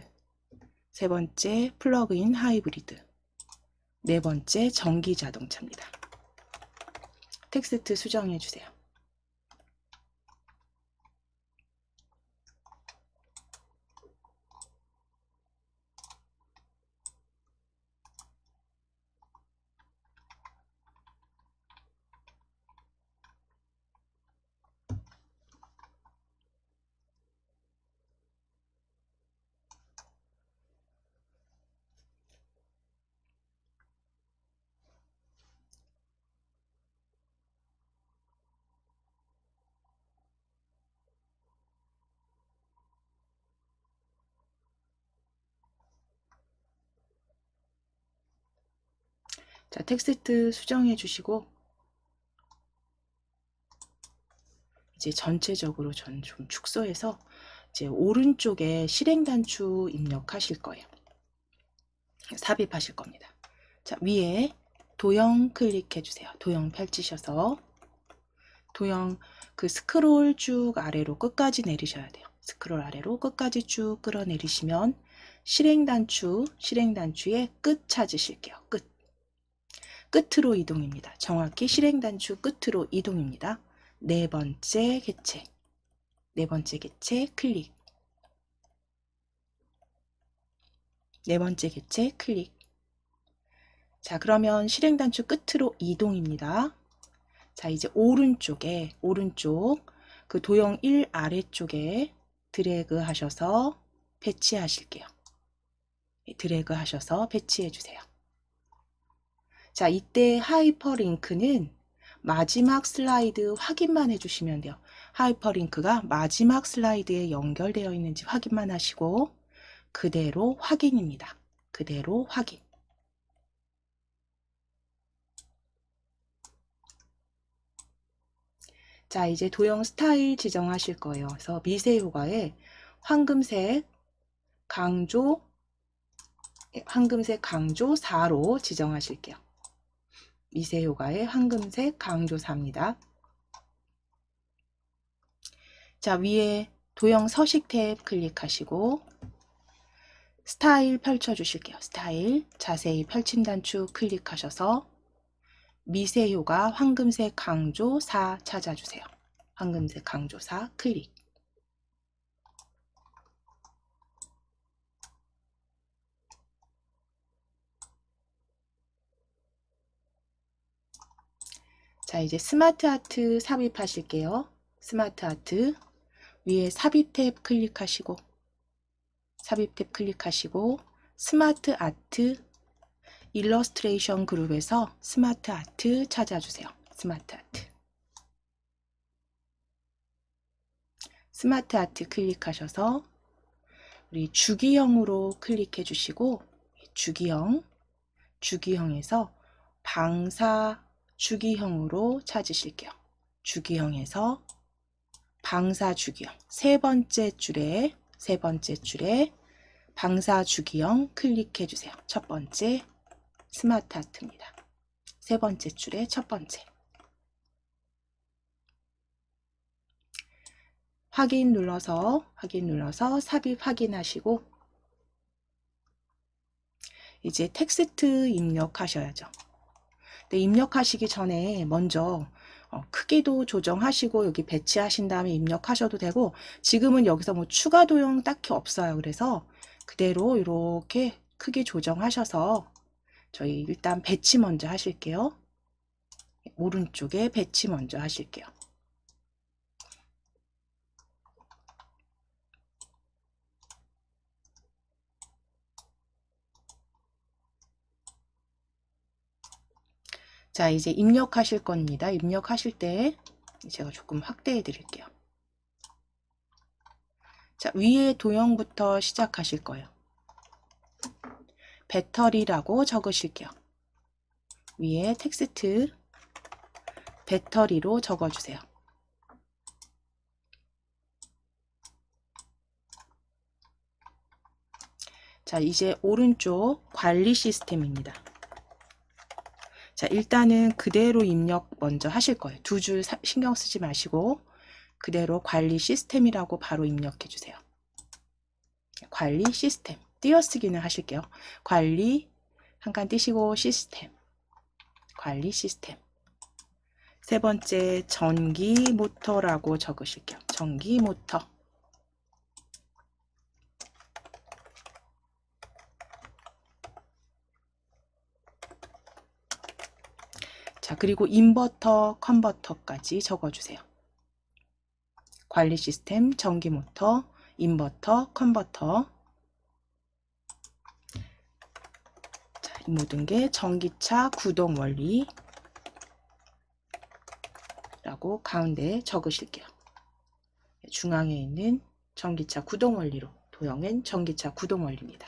세 번째 플러그인 하이브리드, 네 번째 전기 자동차입니다. 텍스트 수정해 주세요. 자, 텍스트 수정해 주시고 이제 전체적으로 전 좀 축소해서 이제 오른쪽에 실행 단추 입력하실 거예요. 삽입하실 겁니다. 자, 위에 도형 클릭해 주세요. 도형 펼치셔서 도형 그 스크롤 쭉 아래로 끝까지 내리셔야 돼요. 스크롤 아래로 끝까지 쭉 끌어내리시면 실행 단추의 끝 찾으실게요. 끝으로 이동입니다. 정확히 실행 단추 끝으로 이동입니다. 네 번째 개체 클릭. 네 번째 개체 클릭. 자, 그러면 실행 단추 끝으로 이동입니다. 자, 이제 오른쪽 그 도형 1 아래쪽에 드래그 하셔서 배치하실게요. 드래그 하셔서 배치해 주세요. 자, 이때 하이퍼링크는 마지막 슬라이드 확인만 해주시면 돼요. 하이퍼링크가 마지막 슬라이드에 연결되어 있는지 확인만 하시고 그대로 확인입니다. 그대로 확인. 자, 이제 도형 스타일 지정하실 거예요. 그래서 미세 효과에 황금색 강조 4로 지정하실게요. 미세 효과에 황금색 강조 4입니다. 자, 위에 도형 서식 탭 클릭하시고 스타일 펼쳐 주실게요. 스타일 자세히 펼침 단추 클릭하셔서 미세 효과 황금색 강조 4 찾아주세요. 황금색 강조 4 클릭. 자, 이제 스마트 아트 삽입하실게요. 스마트 아트 위에 삽입 탭 클릭하시고 스마트 아트 일러스트레이션 그룹에서 스마트 아트 찾아주세요. 스마트 아트 클릭하셔서 우리 주기형으로 클릭해 주시고 주기형에서 방사 주기형으로 찾으실게요. 주기형에서 방사 주기형 세 번째 줄에 방사 주기형 클릭해 주세요. 첫 번째 스마트 아트입니다. 세 번째 줄에 첫 번째. 확인 눌러서 삽입 확인하시고 이제 텍스트 입력하셔야죠. 근데 입력하시기 전에 먼저 크기도 조정하시고 여기 배치하신 다음에 입력하셔도 되고 지금은 여기서 뭐 추가 도형 딱히 없어요. 그래서 그대로 이렇게 크기 조정하셔서 저희 일단 배치 먼저 하실게요. 오른쪽에 배치 먼저 하실게요. 자, 이제 입력하실 겁니다. 입력하실 때 제가 조금 확대해 드릴게요. 자, 위에 도형부터 시작하실 거예요. 배터리라고 적으실게요. 위에 텍스트 배터리로 적어주세요. 자, 이제 오른쪽 관리 시스템입니다. 자, 일단은 그대로 입력 먼저 하실 거예요. 두 줄 신경 쓰지 마시고 그대로 관리 시스템이라고 바로 입력해 주세요. 관리 시스템. 띄어쓰기는 하실게요. 관리 한 칸 띄시고 시스템. 관리 시스템. 세 번째 전기 모터라고 적으실게요. 전기 모터. 자, 그리고 인버터, 컨버터까지 적어주세요. 관리 시스템, 전기 모터, 인버터, 컨버터. 자, 이 모든 게 전기차 구동 원리 라고 가운데 적으실게요. 중앙에 있는 전기차 구동 원리로 도형은 전기차 구동 원리입니다.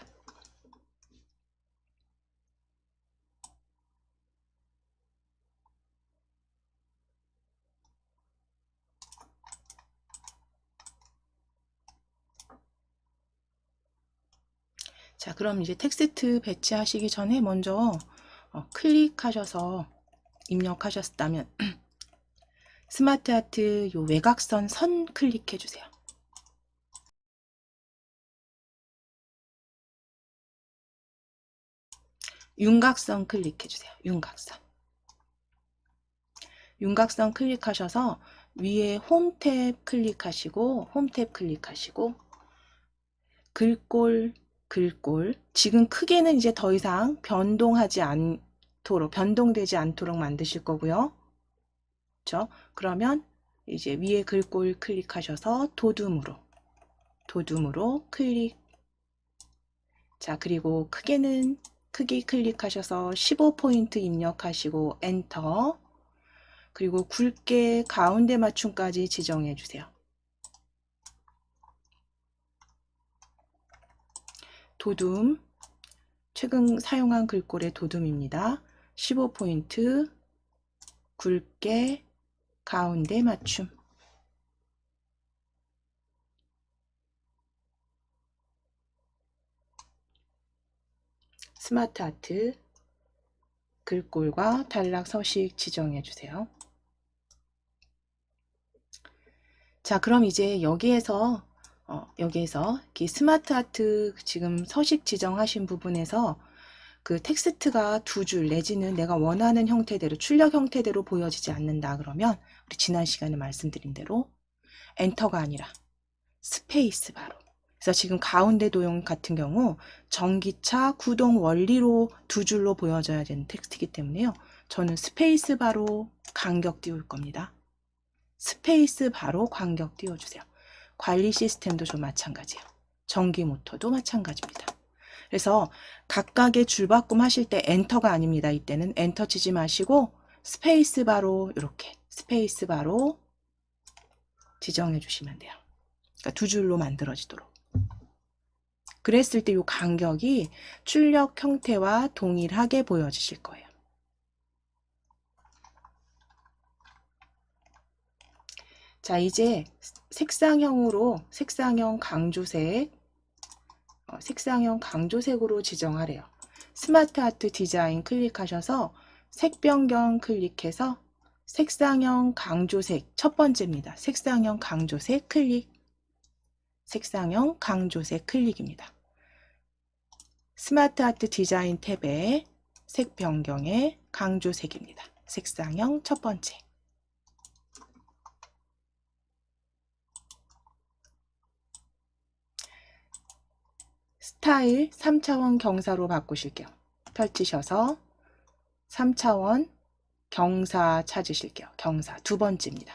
자, 그럼 이제 텍스트 배치하시기 전에 먼저 클릭하셔서 입력하셨다면 스마트 아트 요 외곽선 선 클릭해 주세요. 윤곽선 클릭해 주세요. 윤곽선. 윤곽선 클릭하셔서 위에 홈 탭 클릭하시고 글꼴 지금 크게는 이제 더 이상 변동되지 않도록 만드실 거고요. 그렇죠? 그러면 이제 위에 글꼴 클릭하셔서 도둠으로 클릭. 자, 그리고 크기 클릭하셔서 15포인트 입력하시고 엔터. 그리고 굵게 가운데 맞춤까지 지정해 주세요. 도둠, 최근 사용한 글꼴의 도둠입니다. 15포인트, 굵게, 가운데 맞춤. 스마트 아트, 글꼴과 단락 서식 지정해 주세요. 자, 그럼 이제 여기에서 스마트 아트 지금 서식 지정하신 부분에서 그 텍스트가 두 줄 내지는 내가 원하는 형태대로 출력 형태대로 보여지지 않는다 그러면 우리 지난 시간에 말씀드린 대로 엔터가 아니라 스페이스 바로. 그래서 지금 가운데 도형 같은 경우 전기차 구동 원리로 두 줄로 보여져야 되는 텍스트이기 때문에요. 저는 스페이스 바로 간격 띄울 겁니다. 스페이스 바로 간격 띄워주세요. 관리 시스템도 좀 마찬가지예요. 전기 모터도 마찬가지입니다. 그래서 각각의 줄바꿈 하실 때 엔터가 아닙니다. 이때는 엔터 치지 마시고 스페이스 바로 이렇게 스페이스 바로 지정해 주시면 돼요. 그러니까 두 줄로 만들어지도록. 그랬을 때 이 간격이 출력 형태와 동일하게 보여지실 거예요. 자, 이제 색상형 강조색으로 지정하래요. 스마트 아트 디자인 클릭하셔서 색 변경 클릭해서 색상형 강조색 첫 번째입니다. 색상형 강조색 클릭. 색상형 강조색 클릭입니다. 스마트 아트 디자인 탭에 색 변경의 강조색입니다. 색상형 첫 번째. 스타일 3차원 경사로 바꾸실게요. 펼치셔서 3차원 경사 찾으실게요. 경사 두 번째입니다.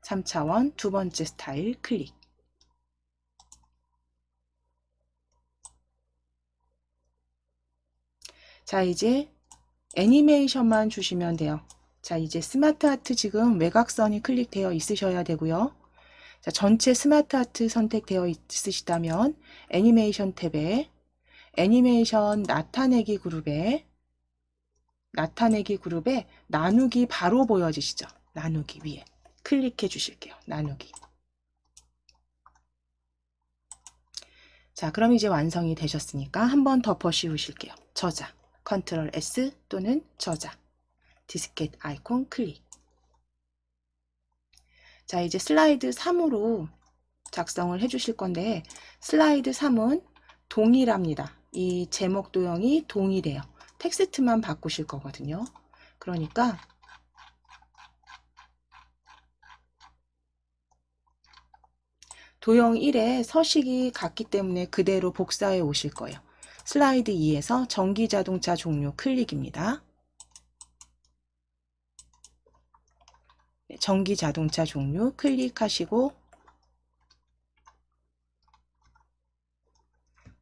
3차원 두 번째 스타일 클릭. 자, 이제 애니메이션만 주시면 돼요. 자, 이제 스마트 아트 지금 외곽선이 클릭되어 있으셔야 되고요. 자, 전체 스마트 아트 선택되어 있으시다면 애니메이션 탭에 애니메이션 나타내기 그룹에 나누기 바로 보여지시죠? 나누기 위에 클릭해 주실게요. 나누기. 자, 그럼 이제 완성이 되셨으니까 한 번 덮어 씌우실게요. 저장, 컨트롤 S 또는 저장, 디스켓 아이콘 클릭. 자, 이제 슬라이드 3으로 작성을 해 주실 건데 슬라이드 3은 동일합니다. 이 제목 도형이 동일해요. 텍스트만 바꾸실 거거든요. 그러니까 도형 1에 서식이 같기 때문에 그대로 복사해 오실 거예요. 슬라이드 2에서 전기자동차 종류 클릭입니다. 네, 전기자동차 종류 클릭하시고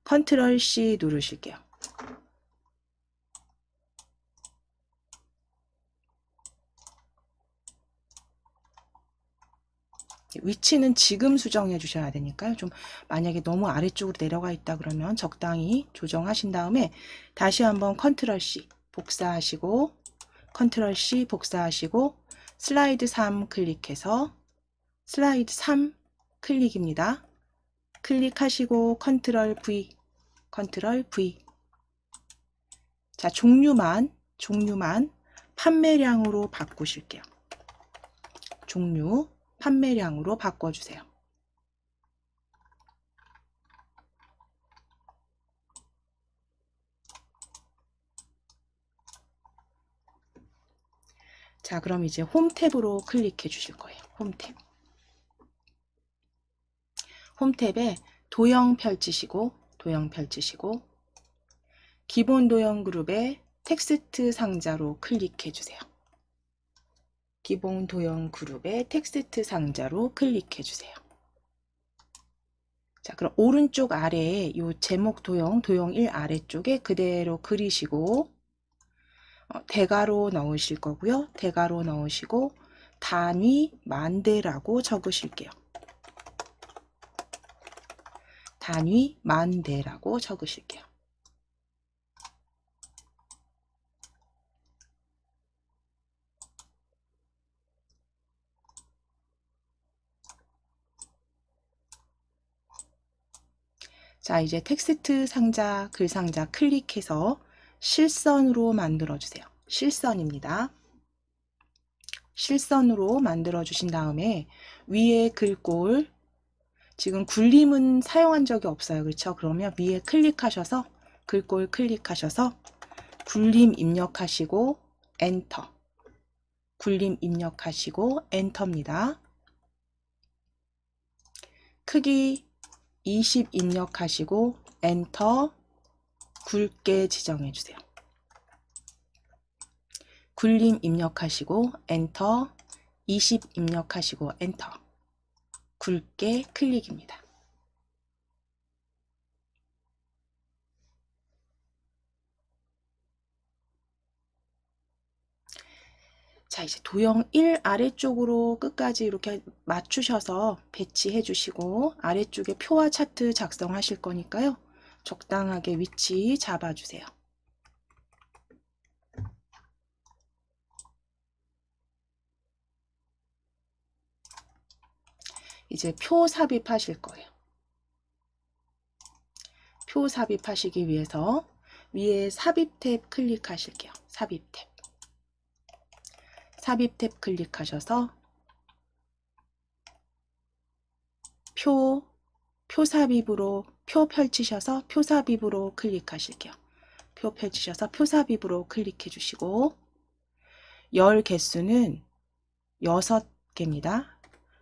컨트롤 C 누르실게요. 위치는 지금 수정해 주셔야 되니까요. 좀 만약에 너무 아래쪽으로 내려가 있다 그러면 적당히 조정하신 다음에 다시 한번 컨트롤 C 복사하시고 컨트롤 C 복사하시고 슬라이드 3 클릭해서 슬라이드 3 클릭입니다. 클릭하시고 컨트롤 V 자, 종류만 판매량으로 바꾸실게요. 종류 판매량으로 바꿔주세요. 자, 그럼 이제 홈 탭으로 클릭해 주실 거예요. 홈 탭. 홈 탭에 도형 펼치시고 기본 도형 그룹에 텍스트 상자로 클릭해 주세요. 기본 도형 그룹에 텍스트 상자로 클릭해 주세요. 자, 그럼 오른쪽 아래에 이 제목 도형 1 아래쪽에 그대로 그리시고 대괄호 넣으실 거고요. 대괄호 넣으시고 단위 만대라고 적으실게요. 단위 만대라고 적으실게요. 자, 이제 텍스트 상자, 글 상자 클릭해서 실선으로 만들어 주세요. 실선입니다. 실선으로 만들어 주신 다음에 위에 글꼴 지금 굴림은 사용한 적이 없어요. 그렇죠? 그러면 위에 클릭하셔서 글꼴 클릭하셔서 굴림 입력하시고 엔터. 굴림 입력하시고 엔터입니다. 크기 20 입력하시고 엔터. 굵게 지정해 주세요. 굴림 입력하시고 엔터. 20 입력하시고 엔터. 굵게 클릭입니다. 자, 이제 도형 1 아래쪽으로 끝까지 이렇게 맞추셔서 배치해 주시고 아래쪽에 표와 차트 작성하실 거니까요. 적당하게 위치 잡아주세요. 이제 표 삽입하실 거예요. 표 삽입하시기 위해서 위에 삽입 탭 클릭하실게요. 삽입 탭. 삽입 탭 클릭하셔서 표 삽입으로 표 펼치셔서 표 삽입으로 클릭하실게요. 표 펼치셔서 표 삽입으로 클릭해 주시고 열 개수는 6개입니다.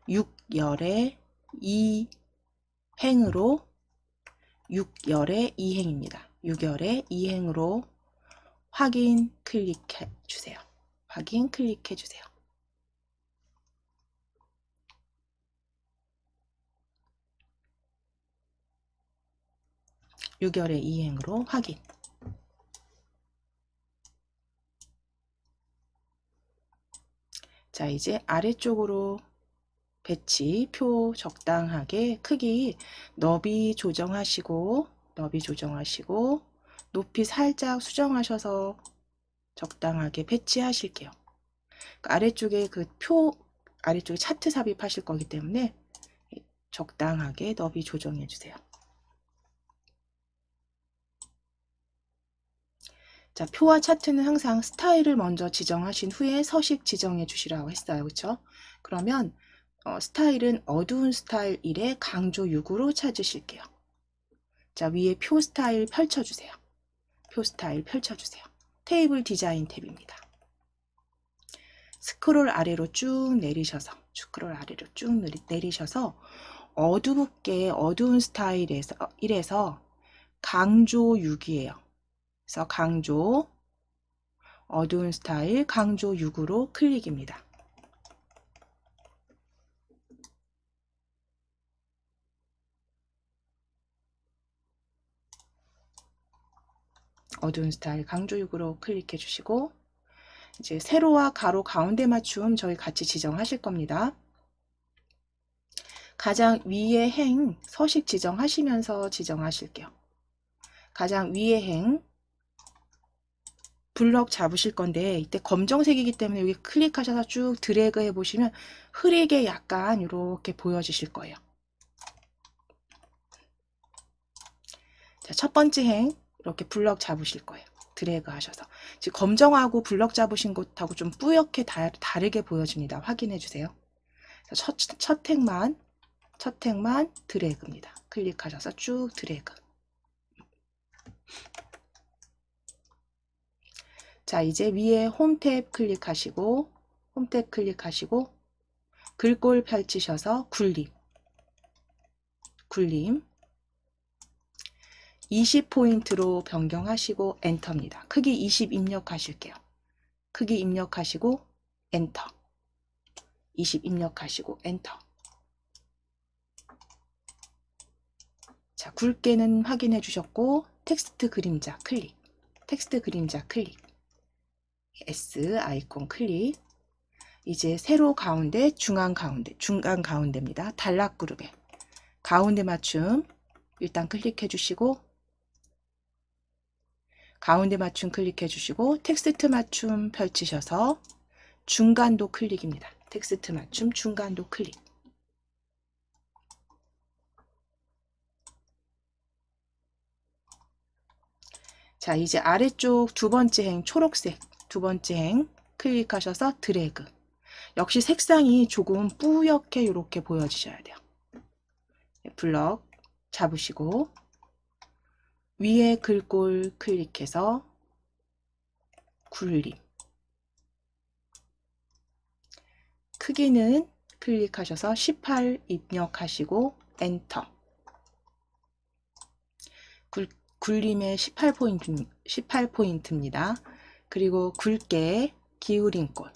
6열의 2행으로 6열의 2행입니다. 6열의 2행으로 확인 클릭해 주세요. 확인 클릭해 주세요. 유결의 2행으로 확인. 자, 이제 아래쪽으로 배치, 표 적당하게 크기 너비 조정하시고 높이 살짝 수정하셔서 적당하게 배치하실게요. 아래쪽에 그 표 아래쪽에 차트 삽입하실 거기 때문에 적당하게 너비 조정해 주세요. 자, 표와 차트는 항상 스타일을 먼저 지정하신 후에 서식 지정해 주시라고 했어요. 그렇죠? 그러면 스타일은 어두운 스타일 1에 강조 6으로 찾으실게요. 자, 위에 표 스타일 펼쳐주세요. 표 스타일 펼쳐주세요. 테이블 디자인 탭입니다. 스크롤 아래로 쭉 내리셔서 어둡게 어두운 스타일에서 1에서 강조 6이에요. 그래서 강조 어두운 스타일 강조 6으로 클릭입니다. 어두운 스타일 강조 6으로 클릭해 주시고 이제 세로와 가로 가운데 맞춤 저희 같이 지정하실 겁니다. 가장 위에 행 서식 지정하시면서 지정하실게요. 가장 위에 행 블럭 잡으실 건데 이때 검정색이기 때문에 여기 클릭하셔서 쭉 드래그 해 보시면 흐리게 약간 이렇게 보여지실 거예요. 자, 첫 번째 행 이렇게 블럭 잡으실 거예요. 드래그 하셔서 지금 검정하고 블럭 잡으신 곳하고 좀 뿌옇게 다르게 보여집니다. 확인해 주세요. 첫 행만 드래그입니다. 클릭하셔서 쭉 드래그. 자, 이제 위에 홈 탭 클릭하시고 글꼴 펼치셔서 굴림 20포인트로 변경하시고 엔터입니다. 크기 20 입력하실게요. 크기 입력하시고 엔터 20 입력하시고 엔터. 자, 굵게는 확인해 주셨고 텍스트 그림자 클릭 S 아이콘 클릭. 이제 세로 가운데 중간 가운데입니다. 단락 그룹에 가운데 맞춤 일단 클릭해 주시고 가운데 맞춤 클릭해 주시고 텍스트 맞춤 펼치셔서 중간도 클릭입니다. 텍스트 맞춤 중간도 클릭. 자, 이제 아래쪽 두 번째 행 초록색 두 번째 행 클릭하셔서 드래그. 역시 색상이 조금 뿌옇게 이렇게 보여지셔야 돼요. 블럭 잡으시고 위에 글꼴 클릭해서 굴림. 크기는 클릭하셔서 18 입력하시고 엔터. 굴림의 18포인트입니다. 그리고 굵게 기울인 꼴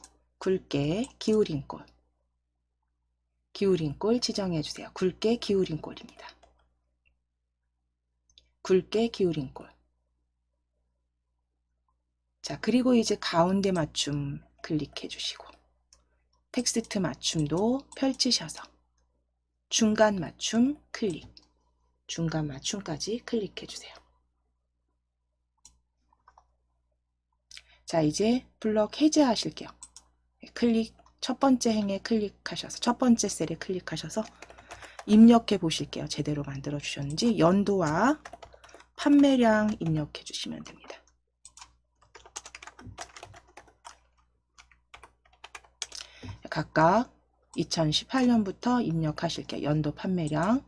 지정해 주세요. 굵게 기울인 꼴입니다. 굵게 기울인 꼴. 자, 그리고 이제 가운데 맞춤 클릭해 주시고 텍스트 맞춤도 펼치셔서 중간 맞춤 클릭. 중간 맞춤까지 클릭해 주세요. 자, 이제 블럭 해제하실게요. 첫 번째 행에 클릭하셔서 첫 번째 셀에 클릭하셔서 입력해 보실게요. 제대로 만들어 주셨는지 연도와 판매량 입력해 주시면 됩니다. 각각 2018년부터 입력하실게요. 연도 판매량.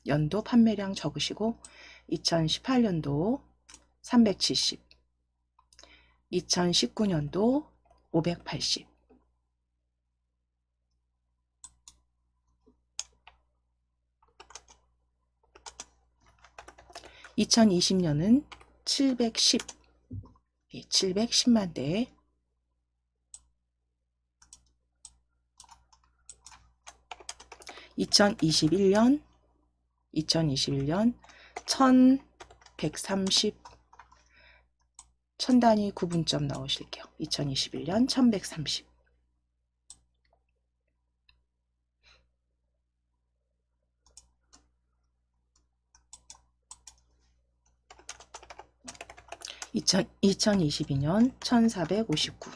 연도 판매량 적으시고 2018년도 370, 2019년도 580, 2020년은 710, 710만 대, 2021년 1130 천 단위 구분점 넣으실게요. 2021년 1130. (2022년) 1459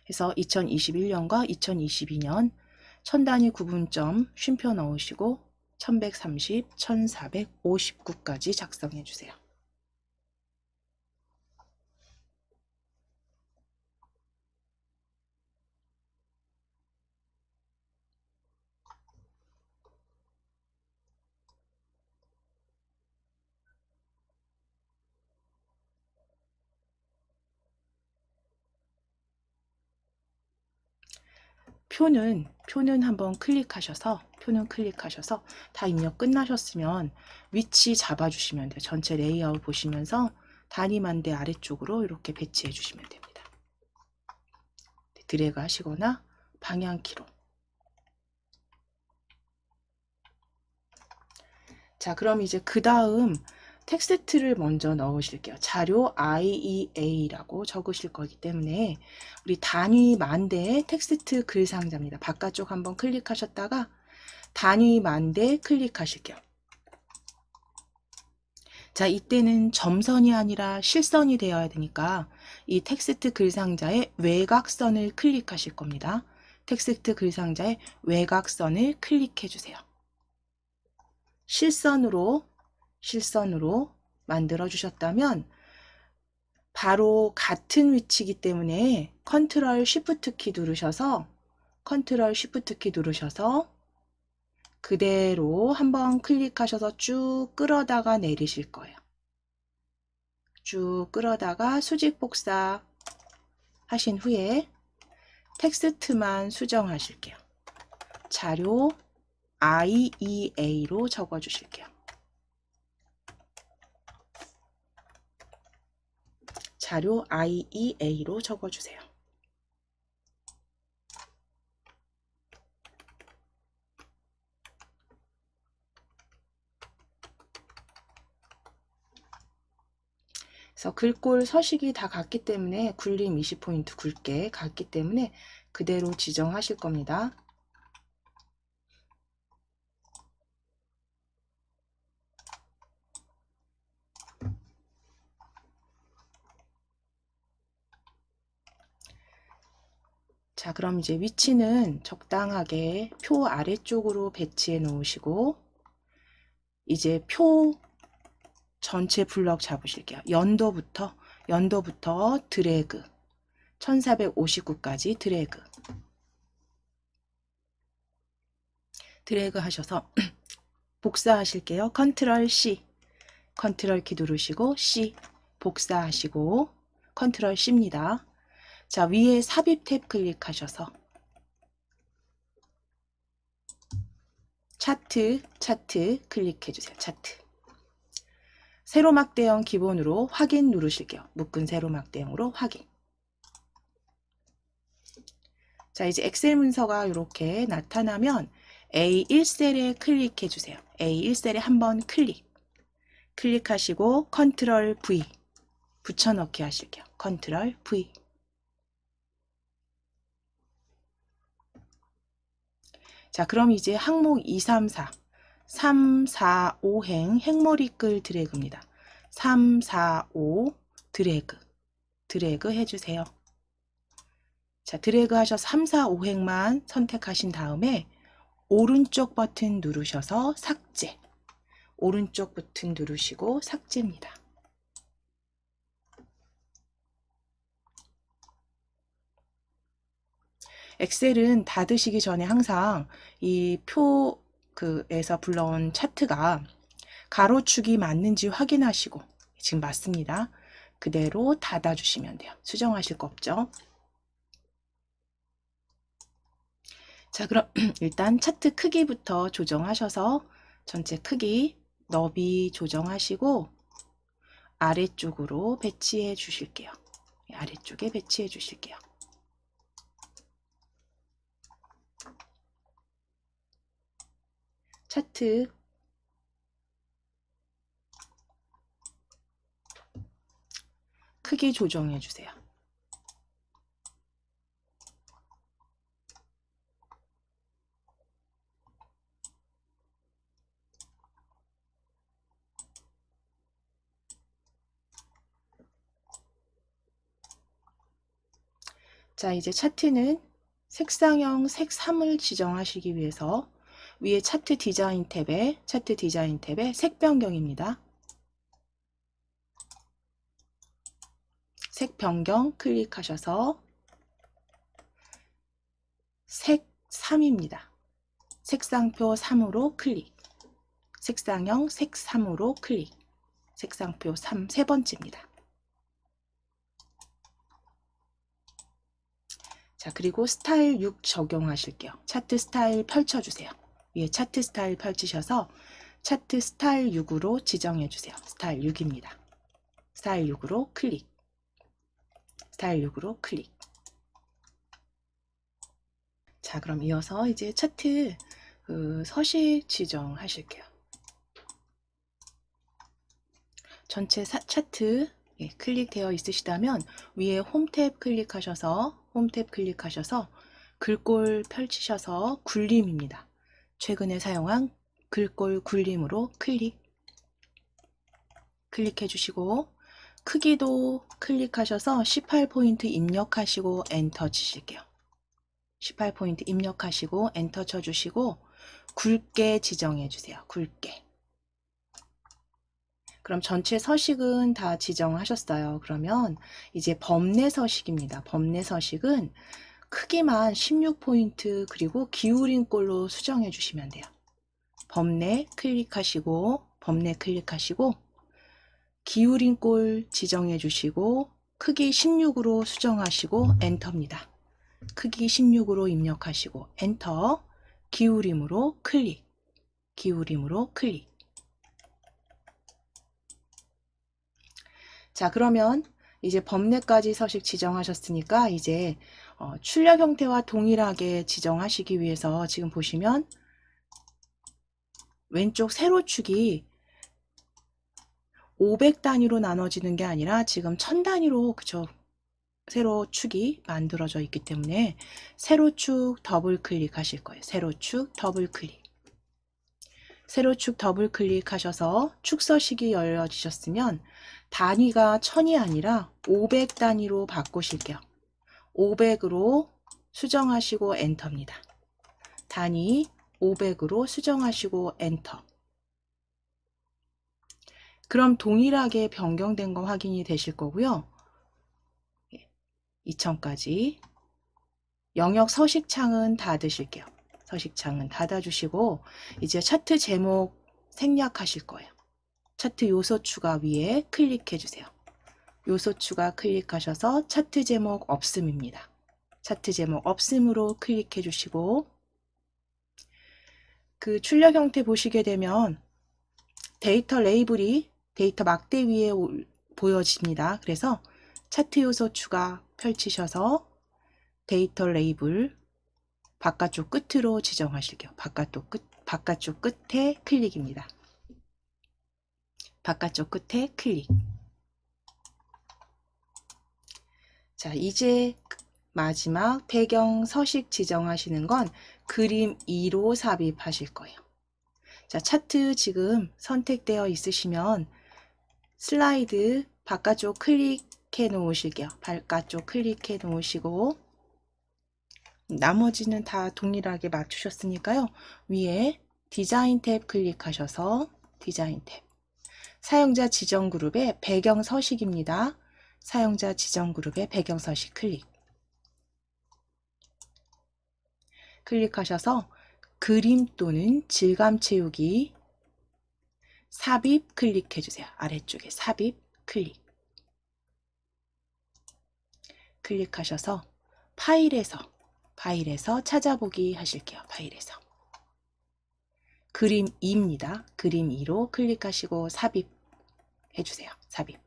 해서 2021년과 2022년 천 단위 구분점 쉼표 넣으시고 1130, 1459까지 작성해 주세요. 표는 한번 클릭하셔서 다 입력 끝나셨으면 위치 잡아주시면 돼요. 전체 레이아웃 보시면서 단위만대 아래쪽으로 이렇게 배치해 주시면 됩니다. 드래그 하시거나 방향키로. 자, 그럼 이제 그 다음 텍스트를 먼저 넣으실게요. 자료 IEA라고 적으실 거기 때문에 우리 단위 만대 텍스트 글 상자입니다. 바깥쪽 한번 클릭하셨다가 단위 만대 클릭하실게요. 자, 이때는 점선이 아니라 실선이 되어야 되니까 이 텍스트 글 상자의 외곽선을 클릭하실 겁니다. 텍스트 글 상자의 외곽선을 클릭해 주세요. 실선으로 만들어 주셨다면 바로 같은 위치이기 때문에 컨트롤 쉬프트 키 누르셔서 그대로 한번 클릭하셔서 쭉 끌어다가 내리실 거예요. 쭉 끌어다가 수직 복사 하신 후에 텍스트만 수정하실게요. 자료 IEA로 적어 주실게요. 자료 IEA로 적어주세요. 그래서 글꼴 서식이 다 같기 때문에 굴림 20포인트 굵게 같기 때문에 그대로 지정하실 겁니다. 자, 그럼 이제 위치는 적당하게 표 아래쪽으로 배치해 놓으시고 이제 표 전체 블럭 잡으실게요. 연도부터 드래그 1459까지 드래그 하셔서 복사하실게요. 컨트롤 C, 컨트롤 키 누르시고 C 복사하시고 컨트롤 C입니다. 자, 위에 삽입 탭 클릭하셔서 차트 클릭해 주세요. 차트. 세로막대형 기본으로 확인 누르실게요. 묶은 세로막대형으로 확인. 자, 이제 엑셀 문서가 이렇게 나타나면 A1셀에 클릭해 주세요. A1셀에 한번 클릭하시고 컨트롤 V 붙여넣기 하실게요. 컨트롤 V. 자, 그럼 이제 항목 2, 3, 4 5행 행머리끌 드래그입니다. 3, 4, 5 드래그 해주세요. 자, 드래그 하셔서 3, 4, 5행만 선택하신 다음에 오른쪽 버튼 누르셔서 삭제. 오른쪽 버튼 누르시고 삭제입니다. 엑셀은 닫으시기 전에 항상 이 표에서 불러온 차트가 가로축이 맞는지 확인하시고 지금 맞습니다. 그대로 닫아주시면 돼요. 수정하실 거 없죠? 자, 그럼 일단 차트 크기부터 조정하셔서 전체 크기, 너비 조정하시고 아래쪽으로 배치해 주실게요. 아래쪽에 배치해 주실게요. 차트 크기 조정해 주세요. 자, 이제 차트는 색상형 색3을 지정하시기 위해서 위에 차트 디자인 탭에 색 변경입니다. 색 변경 클릭하셔서 색 3입니다. 색상표 3으로 클릭. 색상형 색 3으로 클릭. 색상표 3 세 번째입니다. 자, 그리고 스타일 6 적용하실게요. 차트 스타일 펼쳐주세요. 위에 차트 스타일 펼치셔서 차트 스타일 6으로 지정해 주세요. 스타일 6입니다. 스타일 6으로 클릭. 스타일 6으로 클릭. 자, 그럼 이어서 이제 차트 서식 지정하실게요. 전체 차트 클릭되어 있으시다면 위에 홈 탭 클릭하셔서 글꼴 펼치셔서 굴림입니다. 최근에 사용한 글꼴 굴림으로 클릭해 주시고 크기도 클릭하셔서 18포인트 입력하시고 엔터 치실게요. 18포인트 입력하시고 엔터 쳐주시고 굵게 지정해 주세요. 굵게. 그럼 전체 서식은 다 지정하셨어요. 그러면 이제 범례 서식입니다. 범례 서식은 크기만 16포인트 그리고 기울인 꼴로 수정해 주시면 돼요. 범례 클릭하시고 기울인 꼴 지정해 주시고 크기 16으로 수정하시고 엔터입니다. 크기 16으로 입력하시고 엔터. 기울임으로 클릭. 자, 그러면 이제 범례까지 서식 지정하셨으니까 이제 출력 형태와 동일하게 지정하시기 위해서 지금 보시면 왼쪽 세로축이 500단위로 나눠지는 게 아니라 지금 1000단위로 그쵸? 세로축이 만들어져 있기 때문에 세로축 더블 클릭하실 거예요. 세로축 더블 클릭 하셔서 축서식이 열려지셨으면 단위가 1000이 아니라 500단위로 바꾸실게요. 500으로 수정하시고 엔터입니다. 단위 500으로 수정하시고 엔터. 그럼 동일하게 변경된 거 확인이 되실 거고요. 2000까지 영역 서식창은 닫으실게요. 서식창은 닫아주시고 이제 차트 제목 생략하실 거예요. 차트 요소 추가 위에 클릭해 주세요. 요소 추가 클릭하셔서 차트 제목 없음입니다. 차트 제목 없음으로 클릭해 주시고 그 출력 형태 보시게 되면 데이터 레이블이 데이터 막대 위에 보여집니다. 그래서 차트 요소 추가 펼치셔서 데이터 레이블 바깥쪽 끝으로 지정하실게요. 바깥쪽 끝에 클릭입니다. 바깥쪽 끝에 클릭. 자, 이제 마지막 배경 서식 지정하시는 건 그림 2로 삽입하실 거예요. 자, 차트 지금 선택되어 있으시면 슬라이드 바깥쪽 클릭해 놓으실게요. 바깥쪽 클릭해 놓으시고 나머지는 다 동일하게 맞추셨으니까요. 위에 디자인 탭 클릭하셔서 디자인 탭. 사용자 지정 그룹의 배경 서식입니다. 사용자 지정 그룹의 배경 서식 클릭하셔서 그림 또는 질감 채우기 삽입 클릭해 주세요. 아래쪽에 삽입 클릭하셔서 파일에서 찾아보기 하실게요. 파일에서 그림 2입니다. 그림 2로 클릭하시고 삽입 해주세요. 삽입.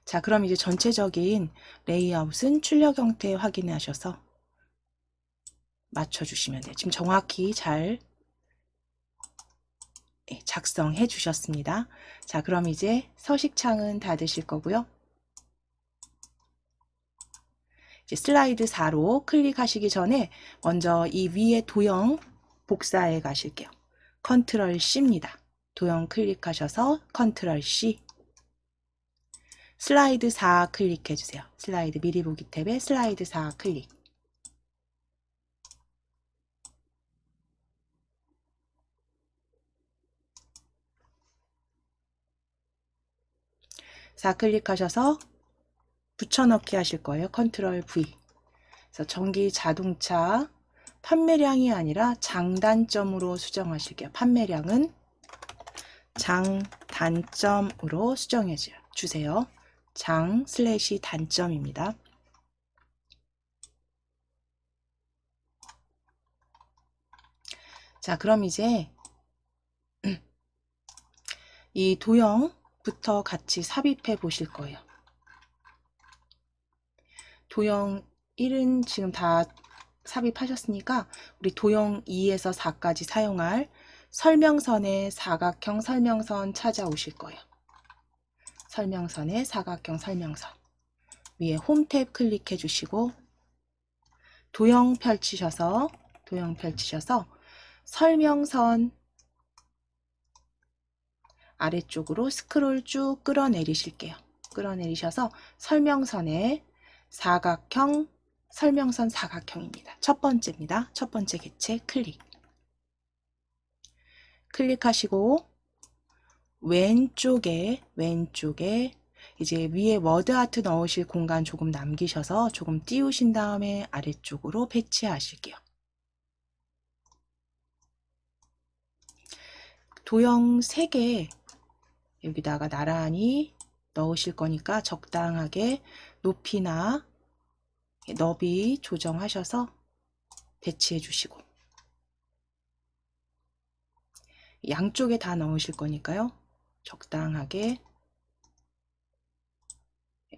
자, 그럼 이제 전체적인 레이아웃은 출력 형태 확인하셔서 맞춰주시면 돼요. 지금 정확히 잘 작성해 주셨습니다. 자, 그럼 이제 서식창은 닫으실 거고요. 이제 슬라이드 4로 클릭하시기 전에 먼저 이 위에 도형 복사해 가실게요. 컨트롤 C입니다. 도형 클릭하셔서 컨트롤 C. 슬라이드 4 클릭해 주세요. 슬라이드 미리 보기 탭에 슬라이드 4 클릭. 클릭하셔서 붙여넣기 하실 거예요. 컨트롤 V. 그래서 전기 자동차 판매량이 아니라 장단점으로 수정하실게요. 판매량은 장단점으로 수정해 주세요. 장/단점입니다. 자, 그럼 이제 이 도형부터 같이 삽입해 보실 거예요. 도형 1은 지금 다 삽입하셨으니까 우리 도형 2에서 4까지 사용할 설명선의 사각형 설명선 찾아오실 거예요. 설명선의 사각형 설명선. 위에 홈 탭 클릭해 주시고 도형 펼치셔서 설명선 아래쪽으로 스크롤 쭉 끌어내리실게요. 끌어내리셔서 설명선의 사각형 설명선 사각형입니다. 첫 번째입니다. 첫 번째 객체 클릭하시고 왼쪽에 이제 위에 워드 아트 넣으실 공간 조금 남기셔서 조금 띄우신 다음에 아래쪽으로 배치하실게요. 도형 3개 여기다가 나란히 넣으실 거니까 적당하게 높이나 너비 조정하셔서 배치해 주시고 양쪽에 다 넣으실 거니까요. 적당하게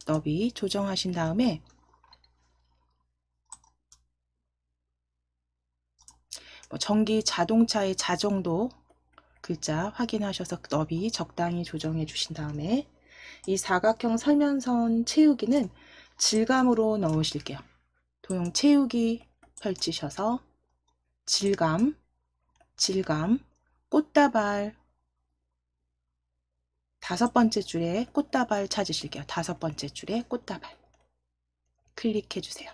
너비 조정하신 다음에 전기 자동차의 자 정도 글자 확인하셔서 너비 적당히 조정해 주신 다음에 이 사각형 설명선 채우기는 질감으로 넣으실게요. 도형 채우기 펼치셔서 질감, 꽃다발 5번째 줄에 꽃다발 찾으실게요. 5번째 줄에 꽃다발 클릭해 주세요.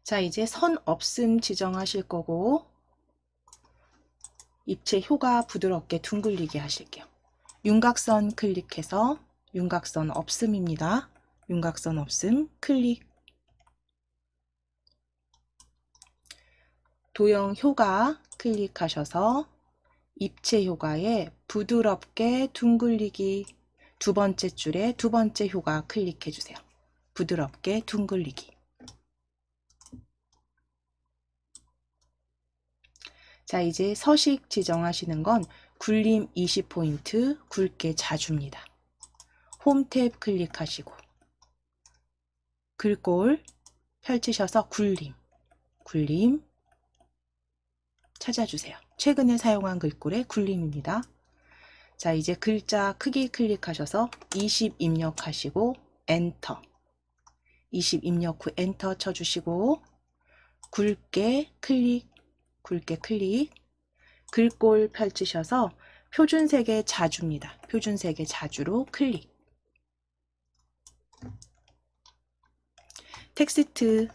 자, 이제 선 없음 지정하실 거고 입체 효과 부드럽게 둥글리게 하실게요. 윤곽선 클릭해서 윤곽선 없음입니다. 윤곽선 없음 클릭. 도형 효과 클릭하셔서 입체 효과에 부드럽게 둥글리기 2번째 줄에 2번째 효과 클릭해 주세요. 부드럽게 둥글리기. 자, 이제 서식 지정하시는 건 굴림 20포인트 굵게 자주입니다. 홈 탭 클릭하시고 글꼴 펼치셔서 굴림 찾아주세요. 최근에 사용한 글꼴의 굴림입니다. 자, 이제 글자 크기 클릭하셔서 20 입력하시고 엔터 20 입력 후 엔터 쳐주시고 굵게 클릭 글꼴 펼치셔서 표준색의 자주입니다. 표준색의 자주로 클릭. 텍스트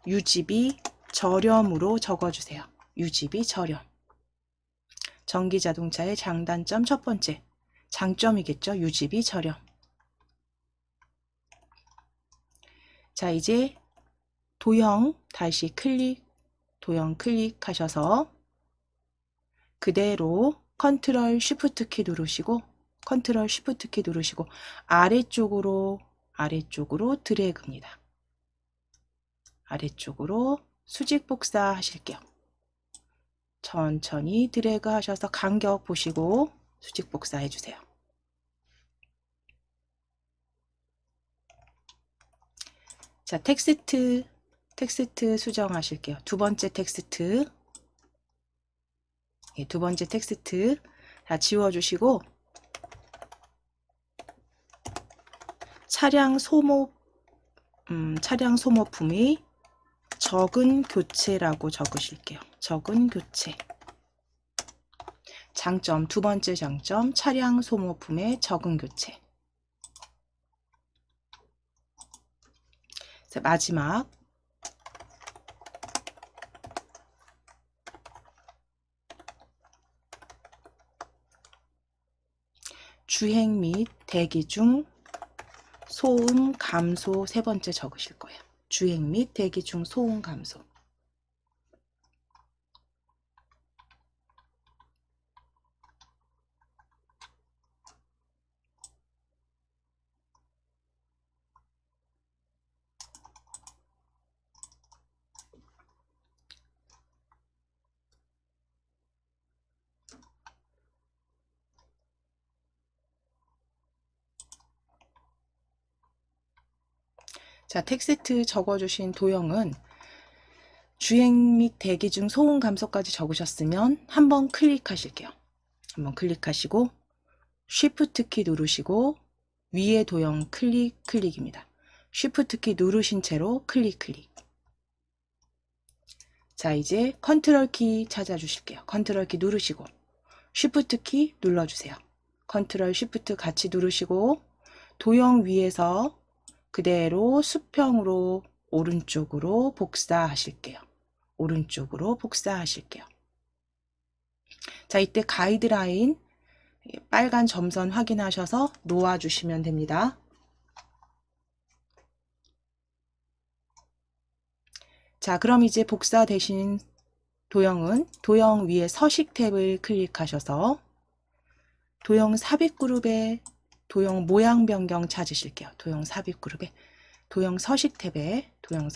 유지비 저렴으로 적어주세요. 유지비 저렴. 전기자동차의 장단점 첫 번째. 장점이겠죠. 유지비 저렴. 자, 이제 도형 다시 도형 클릭하셔서 그대로 컨트롤 쉬프트 키 누르시고 아래쪽으로 드래그입니다. 아래쪽으로 수직 복사 하실게요. 천천히 드래그 하셔서 간격 보시고 수직 복사해 주세요. 자, 텍스트 텍스트 수정하실게요. 두 번째 텍스트. 예, 두 번째 텍스트 다 지워주시고 차량 소모품의 적은 교체라고 적으실게요. 적은 교체. 장점, 두 번째 장점, 차량 소모품의 적은 교체. 마지막 주행 및 대기 중 소음 감소 세 번째 적으실 거예요. 주행 및 대기 중 소음 감소. 자, 텍스트 적어주신 도형은 주행 및 대기 중 소음 감소까지 적으셨으면 한번 클릭하실게요. 한번 클릭하시고 Shift 키 누르시고 위에 도형 클릭입니다. Shift 키 누르신 채로 클릭. 자, 이제 컨트롤 키 찾아주실게요. 컨트롤 키 누르시고 Shift 키 눌러주세요. 컨트롤 Shift 같이 누르시고 도형 위에서 그대로 수평으로 오른쪽으로 복사하실게요. 오른쪽으로 복사하실게요. 자, 이때 가이드라인 빨간 점선 확인하셔서 놓아주시면 됩니다. 자, 그럼 이제 복사되신 도형은 도형 위에 서식 탭을 클릭하셔서 도형 삽입 그룹에 도형 모양 변경 찾으실게요. 도형 삽입 그룹에 도형 서식 탭에 도형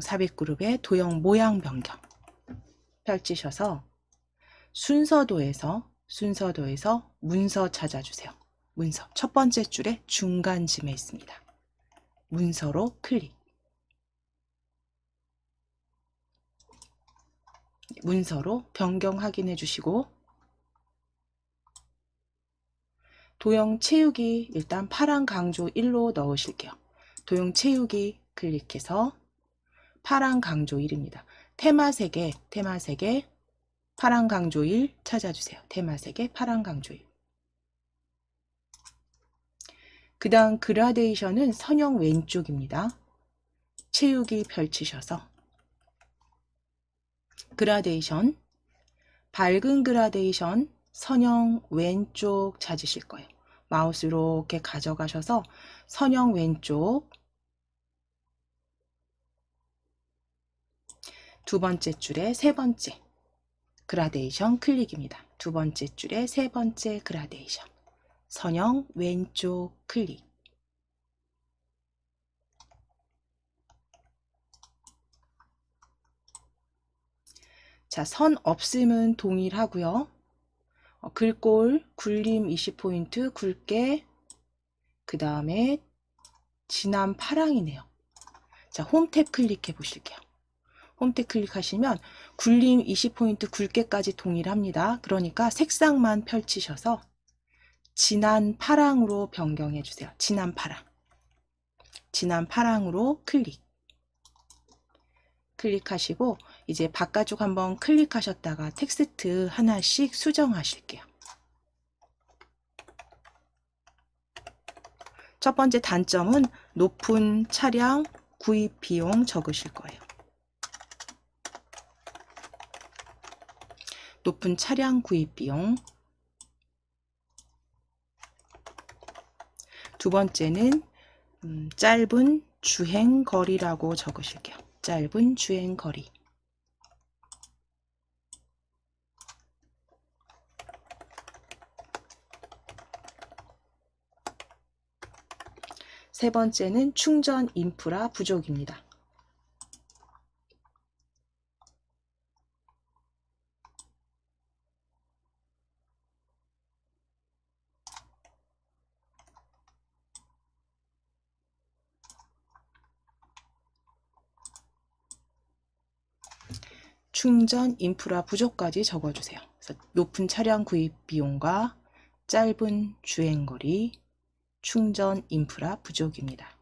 삽입 그룹에 도형 모양 변경 펼치셔서 순서도에서 문서 찾아주세요. 문서 첫 번째 줄의 중간쯤에 있습니다. 문서로 클릭. 문서로 변경 확인해 주시고 도형 채우기 일단 파란 강조 1로 넣으실게요. 도형 채우기 클릭해서 파란 강조 1입니다. 테마색에 파란 강조 1 찾아주세요. 테마색에 파란 강조 1. 그 다음 그라데이션은 선형 왼쪽입니다. 채우기 펼치셔서 그라데이션, 밝은 그라데이션 선형 왼쪽 찾으실 거예요. 마우스 이렇게 가져가셔서 선형 왼쪽 두 번째 줄에 세 번째 그라데이션 클릭입니다. 두 번째 줄에 세 번째 그라데이션 선형 왼쪽 클릭. 자, 선 없음은 동일하고요. 글꼴 굴림 20포인트 굵게 그 다음에 진한 파랑이네요. 자, 홈 탭 클릭해 보실게요. 홈 탭 클릭하시면 굴림 20포인트 굵게까지 동일합니다. 그러니까 색상만 펼치셔서 진한 파랑으로 변경해 주세요. 진한 파랑으로 클릭하시고 이제 바깥쪽 한번 클릭하셨다가 텍스트 하나씩 수정하실게요. 첫 번째 단점은 높은 차량 구입 비용 적으실 거예요. 높은 차량 구입 비용. 두 번째는 짧은 주행 거리라고 적으실게요. 짧은 주행 거리. 세 번째는 충전 인프라 부족입니다. 충전 인프라 부족까지 적어주세요. 그래서 높은 차량 구입 비용과 짧은 주행거리, 충전 인프라 부족입니다.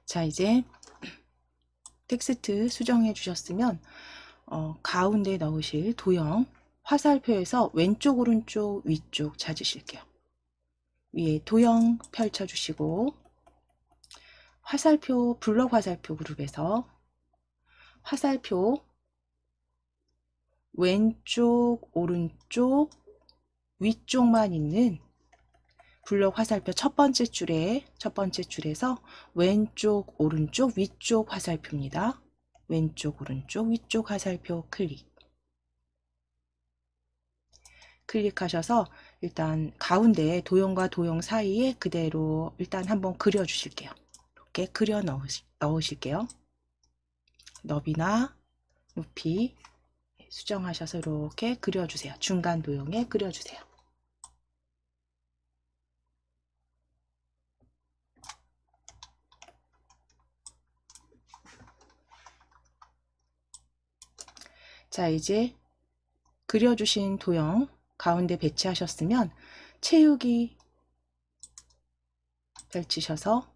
자, 이제 텍스트 수정해 주셨으면 가운데 넣으실 도형 화살표에서 왼쪽, 오른쪽, 위쪽 찾으실게요. 위에 도형 펼쳐주시고 화살표, 블럭 화살표 그룹에서 화살표 왼쪽, 오른쪽, 위쪽만 있는 블럭 화살표 첫 번째 줄에서 왼쪽, 오른쪽, 위쪽 화살표입니다. 왼쪽, 오른쪽, 위쪽 화살표 클릭하셔서 일단 가운데 도형과 도형 사이에 그대로 일단 한번 그려 주실게요. 이렇게 그려 넣으실게요. 너비나 높이 수정하셔서 이렇게 그려주세요. 중간 도형에 그려주세요. 자, 이제 그려주신 도형 가운데 배치하셨으면 채우기 펼치셔서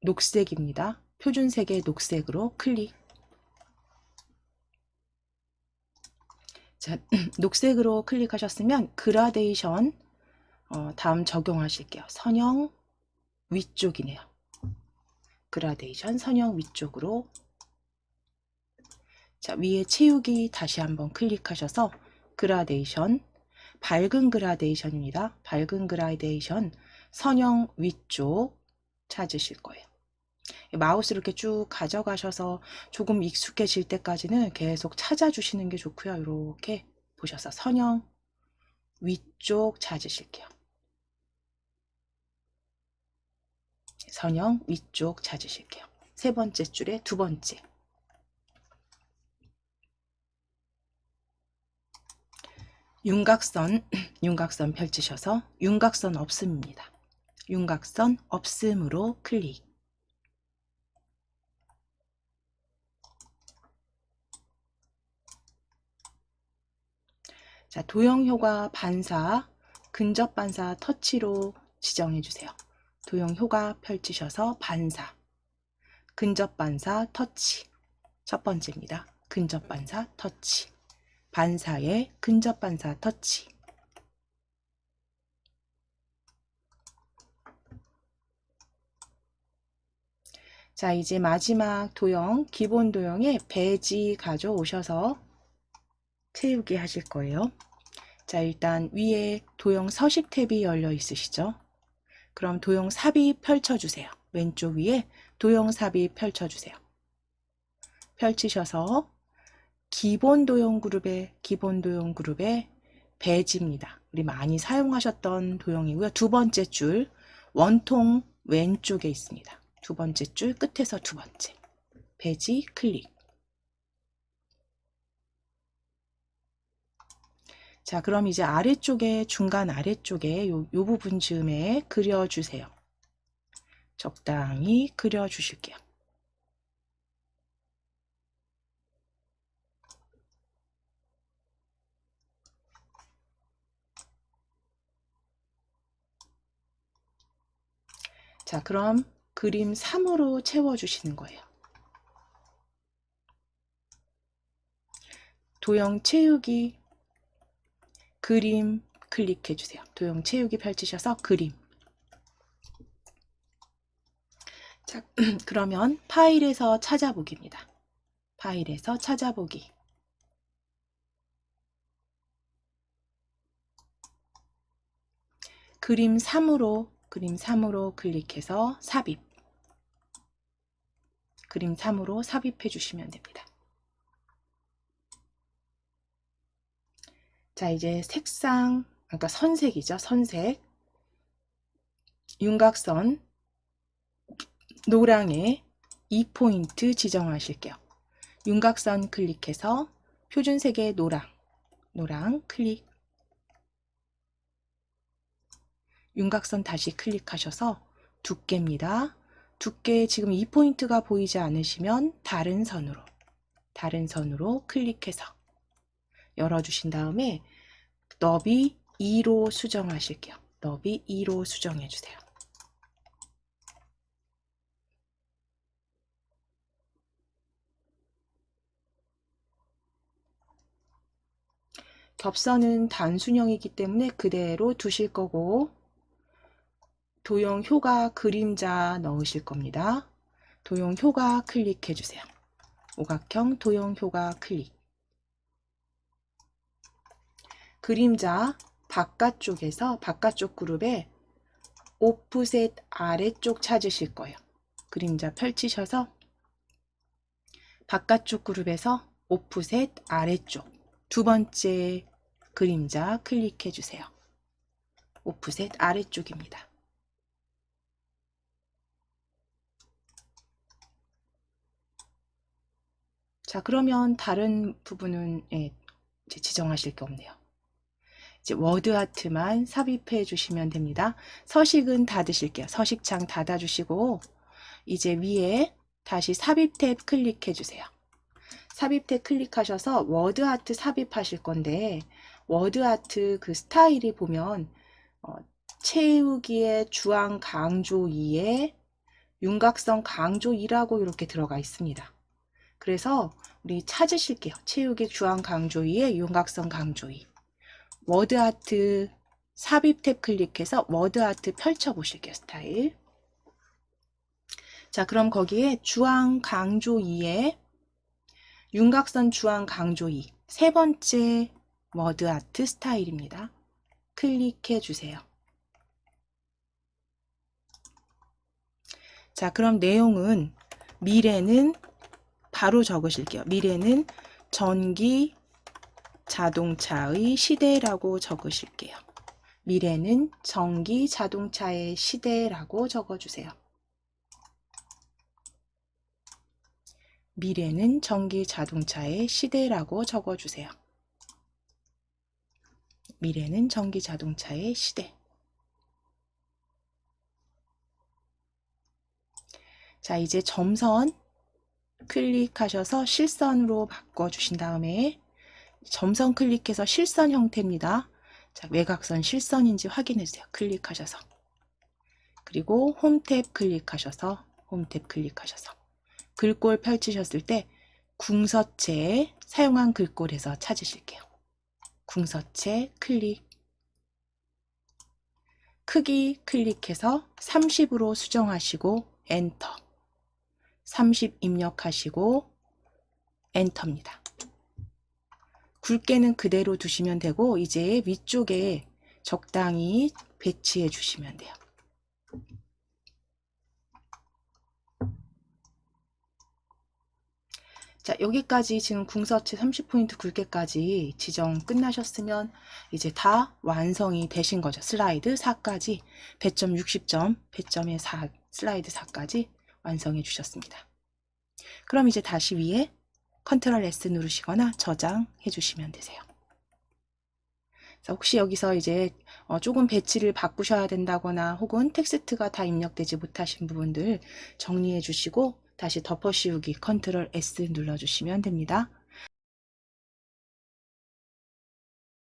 녹색입니다. 표준색의 녹색으로 클릭. 자, 녹색으로 클릭하셨으면 그라데이션 다음 적용하실게요. 선형 위쪽이네요. 그라데이션 선형 위쪽으로. 자, 위에 채우기 다시 한번 클릭하셔서 그라데이션, 밝은 그라데이션입니다. 밝은 그라데이션 선형 위쪽 찾으실 거예요. 마우스를 이렇게 쭉 가져가셔서 조금 익숙해질 때까지는 계속 찾아주시는 게 좋고요. 이렇게 보셔서 선형 위쪽 찾으실게요. 선형 위쪽 찾으실게요. 세 번째 줄에 두 번째. 윤곽선 펼치셔서 윤곽선 없음입니다. 윤곽선 없음으로 클릭. 자, 도형 효과 반사, 근접 반사 터치로 지정해 주세요. 도형 효과 펼치셔서 반사, 근접 반사 터치. 첫 번째입니다. 근접 반사 터치. 반사의 근접 반사 터치. 자, 이제 마지막 도형, 기본 도형에 배지 가져오셔서 채우기 하실 거예요. 자, 일단 위에 도형 서식 탭이 열려 있으시죠? 그럼 도형 삽입 펼쳐주세요. 왼쪽 위에 도형 삽입 펼쳐주세요. 펼치셔서 기본 도형 그룹의 배지입니다. 우리 많이 사용하셨던 도형이고요. 두 번째 줄 원통 왼쪽에 있습니다. 두 번째 줄 끝에서 두 번째 배지 클릭. 자, 그럼 이제 아래쪽에 중간 아래쪽에 요 부분 즈음에 그려주세요. 적당히 그려주실게요. 자, 그럼 그림 3으로 채워주시는 거예요. 도형 채우기, 그림 클릭해 주세요. 도형 채우기 펼치셔서 그림. 자, 그러면 파일에서 찾아보기입니다. 파일에서 찾아보기. 그림 3으로 클릭해서 삽입. 그림 3으로 삽입해 주시면 됩니다. 자, 이제 색상 그러니까 선색이죠. 선색. 윤곽선 노랑에 2포인트 지정하실게요. 윤곽선 클릭해서 표준색의 노랑 클릭. 윤곽선 다시 클릭하셔서 두께입니다. 두께 지금 2포인트가 보이지 않으시면 다른 선으로 클릭해서 열어주신 다음에 너비 2로 수정하실게요. 너비 2로 수정해 주세요. 겹선은 단순형이기 때문에 그대로 두실 거고, 도형 효과 그림자 넣으실 겁니다. 도형 효과 클릭해 주세요. 오각형 도형 효과 클릭. 그림자 바깥쪽에서 바깥쪽 그룹에 오프셋 아래쪽 찾으실 거예요. 그림자 펼치셔서 바깥쪽 그룹에서 오프셋 아래쪽 두 번째 그림자 클릭해 주세요. 오프셋 아래쪽입니다. 자, 그러면 다른 부분은 이제 지정하실 게 없네요. 이제 워드 아트만 삽입해 주시면 됩니다. 서식은 닫으실게요. 서식창 닫아주시고 이제 위에 다시 삽입 탭 클릭해 주세요. 삽입 탭 클릭하셔서 워드 아트 삽입하실 건데, 워드 아트 그 스타일이 보면 채우기의 주황 강조 2에 윤곽선 강조 2라고 이렇게 들어가 있습니다. 그래서 우리 찾으실게요. 채우기 주황 강조 2에 윤곽선 강조 2. 워드 아트 삽입 탭 클릭해서 워드 아트 펼쳐 보실게요. 스타일. 자, 그럼 거기에 주황 강조 2에 윤곽선 주황 강조 2 세 번째 워드 아트 스타일입니다. 클릭해 주세요. 자, 그럼 내용은 미래는 바로 적으실게요. 미래는 전기 자동차의 시대라고 적으실게요. 미래는 전기 자동차의 시대라고 적어주세요. 미래는 전기 자동차의 시대라고 적어주세요. 미래는 전기 자동차의 시대. 자, 이제 점선 클릭하셔서 실선으로 바꿔주신 다음에 점선 클릭해서 실선 형태입니다. 자, 외곽선 실선인지 확인해 주세요. 클릭하셔서. 그리고 홈 탭 클릭하셔서 글꼴 펼치셨을 때 궁서체 사용한 글꼴에서 찾으실게요. 궁서체 클릭. 크기 클릭해서 30으로 수정하시고 엔터. 30 입력하시고 엔터입니다. 굵게는 그대로 두시면 되고 이제 위쪽에 적당히 배치해 주시면 돼요. 자, 여기까지 지금 궁서체 30포인트 굵게까지 지정 끝나셨으면 이제 다 완성이 되신 거죠. 슬라이드 4까지 배점 60점, 배점의 4, 슬라이드 4까지 완성해 주셨습니다. 그럼 이제 다시 위에 컨트롤 S 누르시거나 저장해 주시면 되세요. 자, 혹시 여기서 이제 조금 배치를 바꾸셔야 된다거나 혹은 텍스트가 다 입력되지 못하신 부분들 정리해 주시고 다시 덮어 씌우기 컨트롤 S 눌러주시면 됩니다.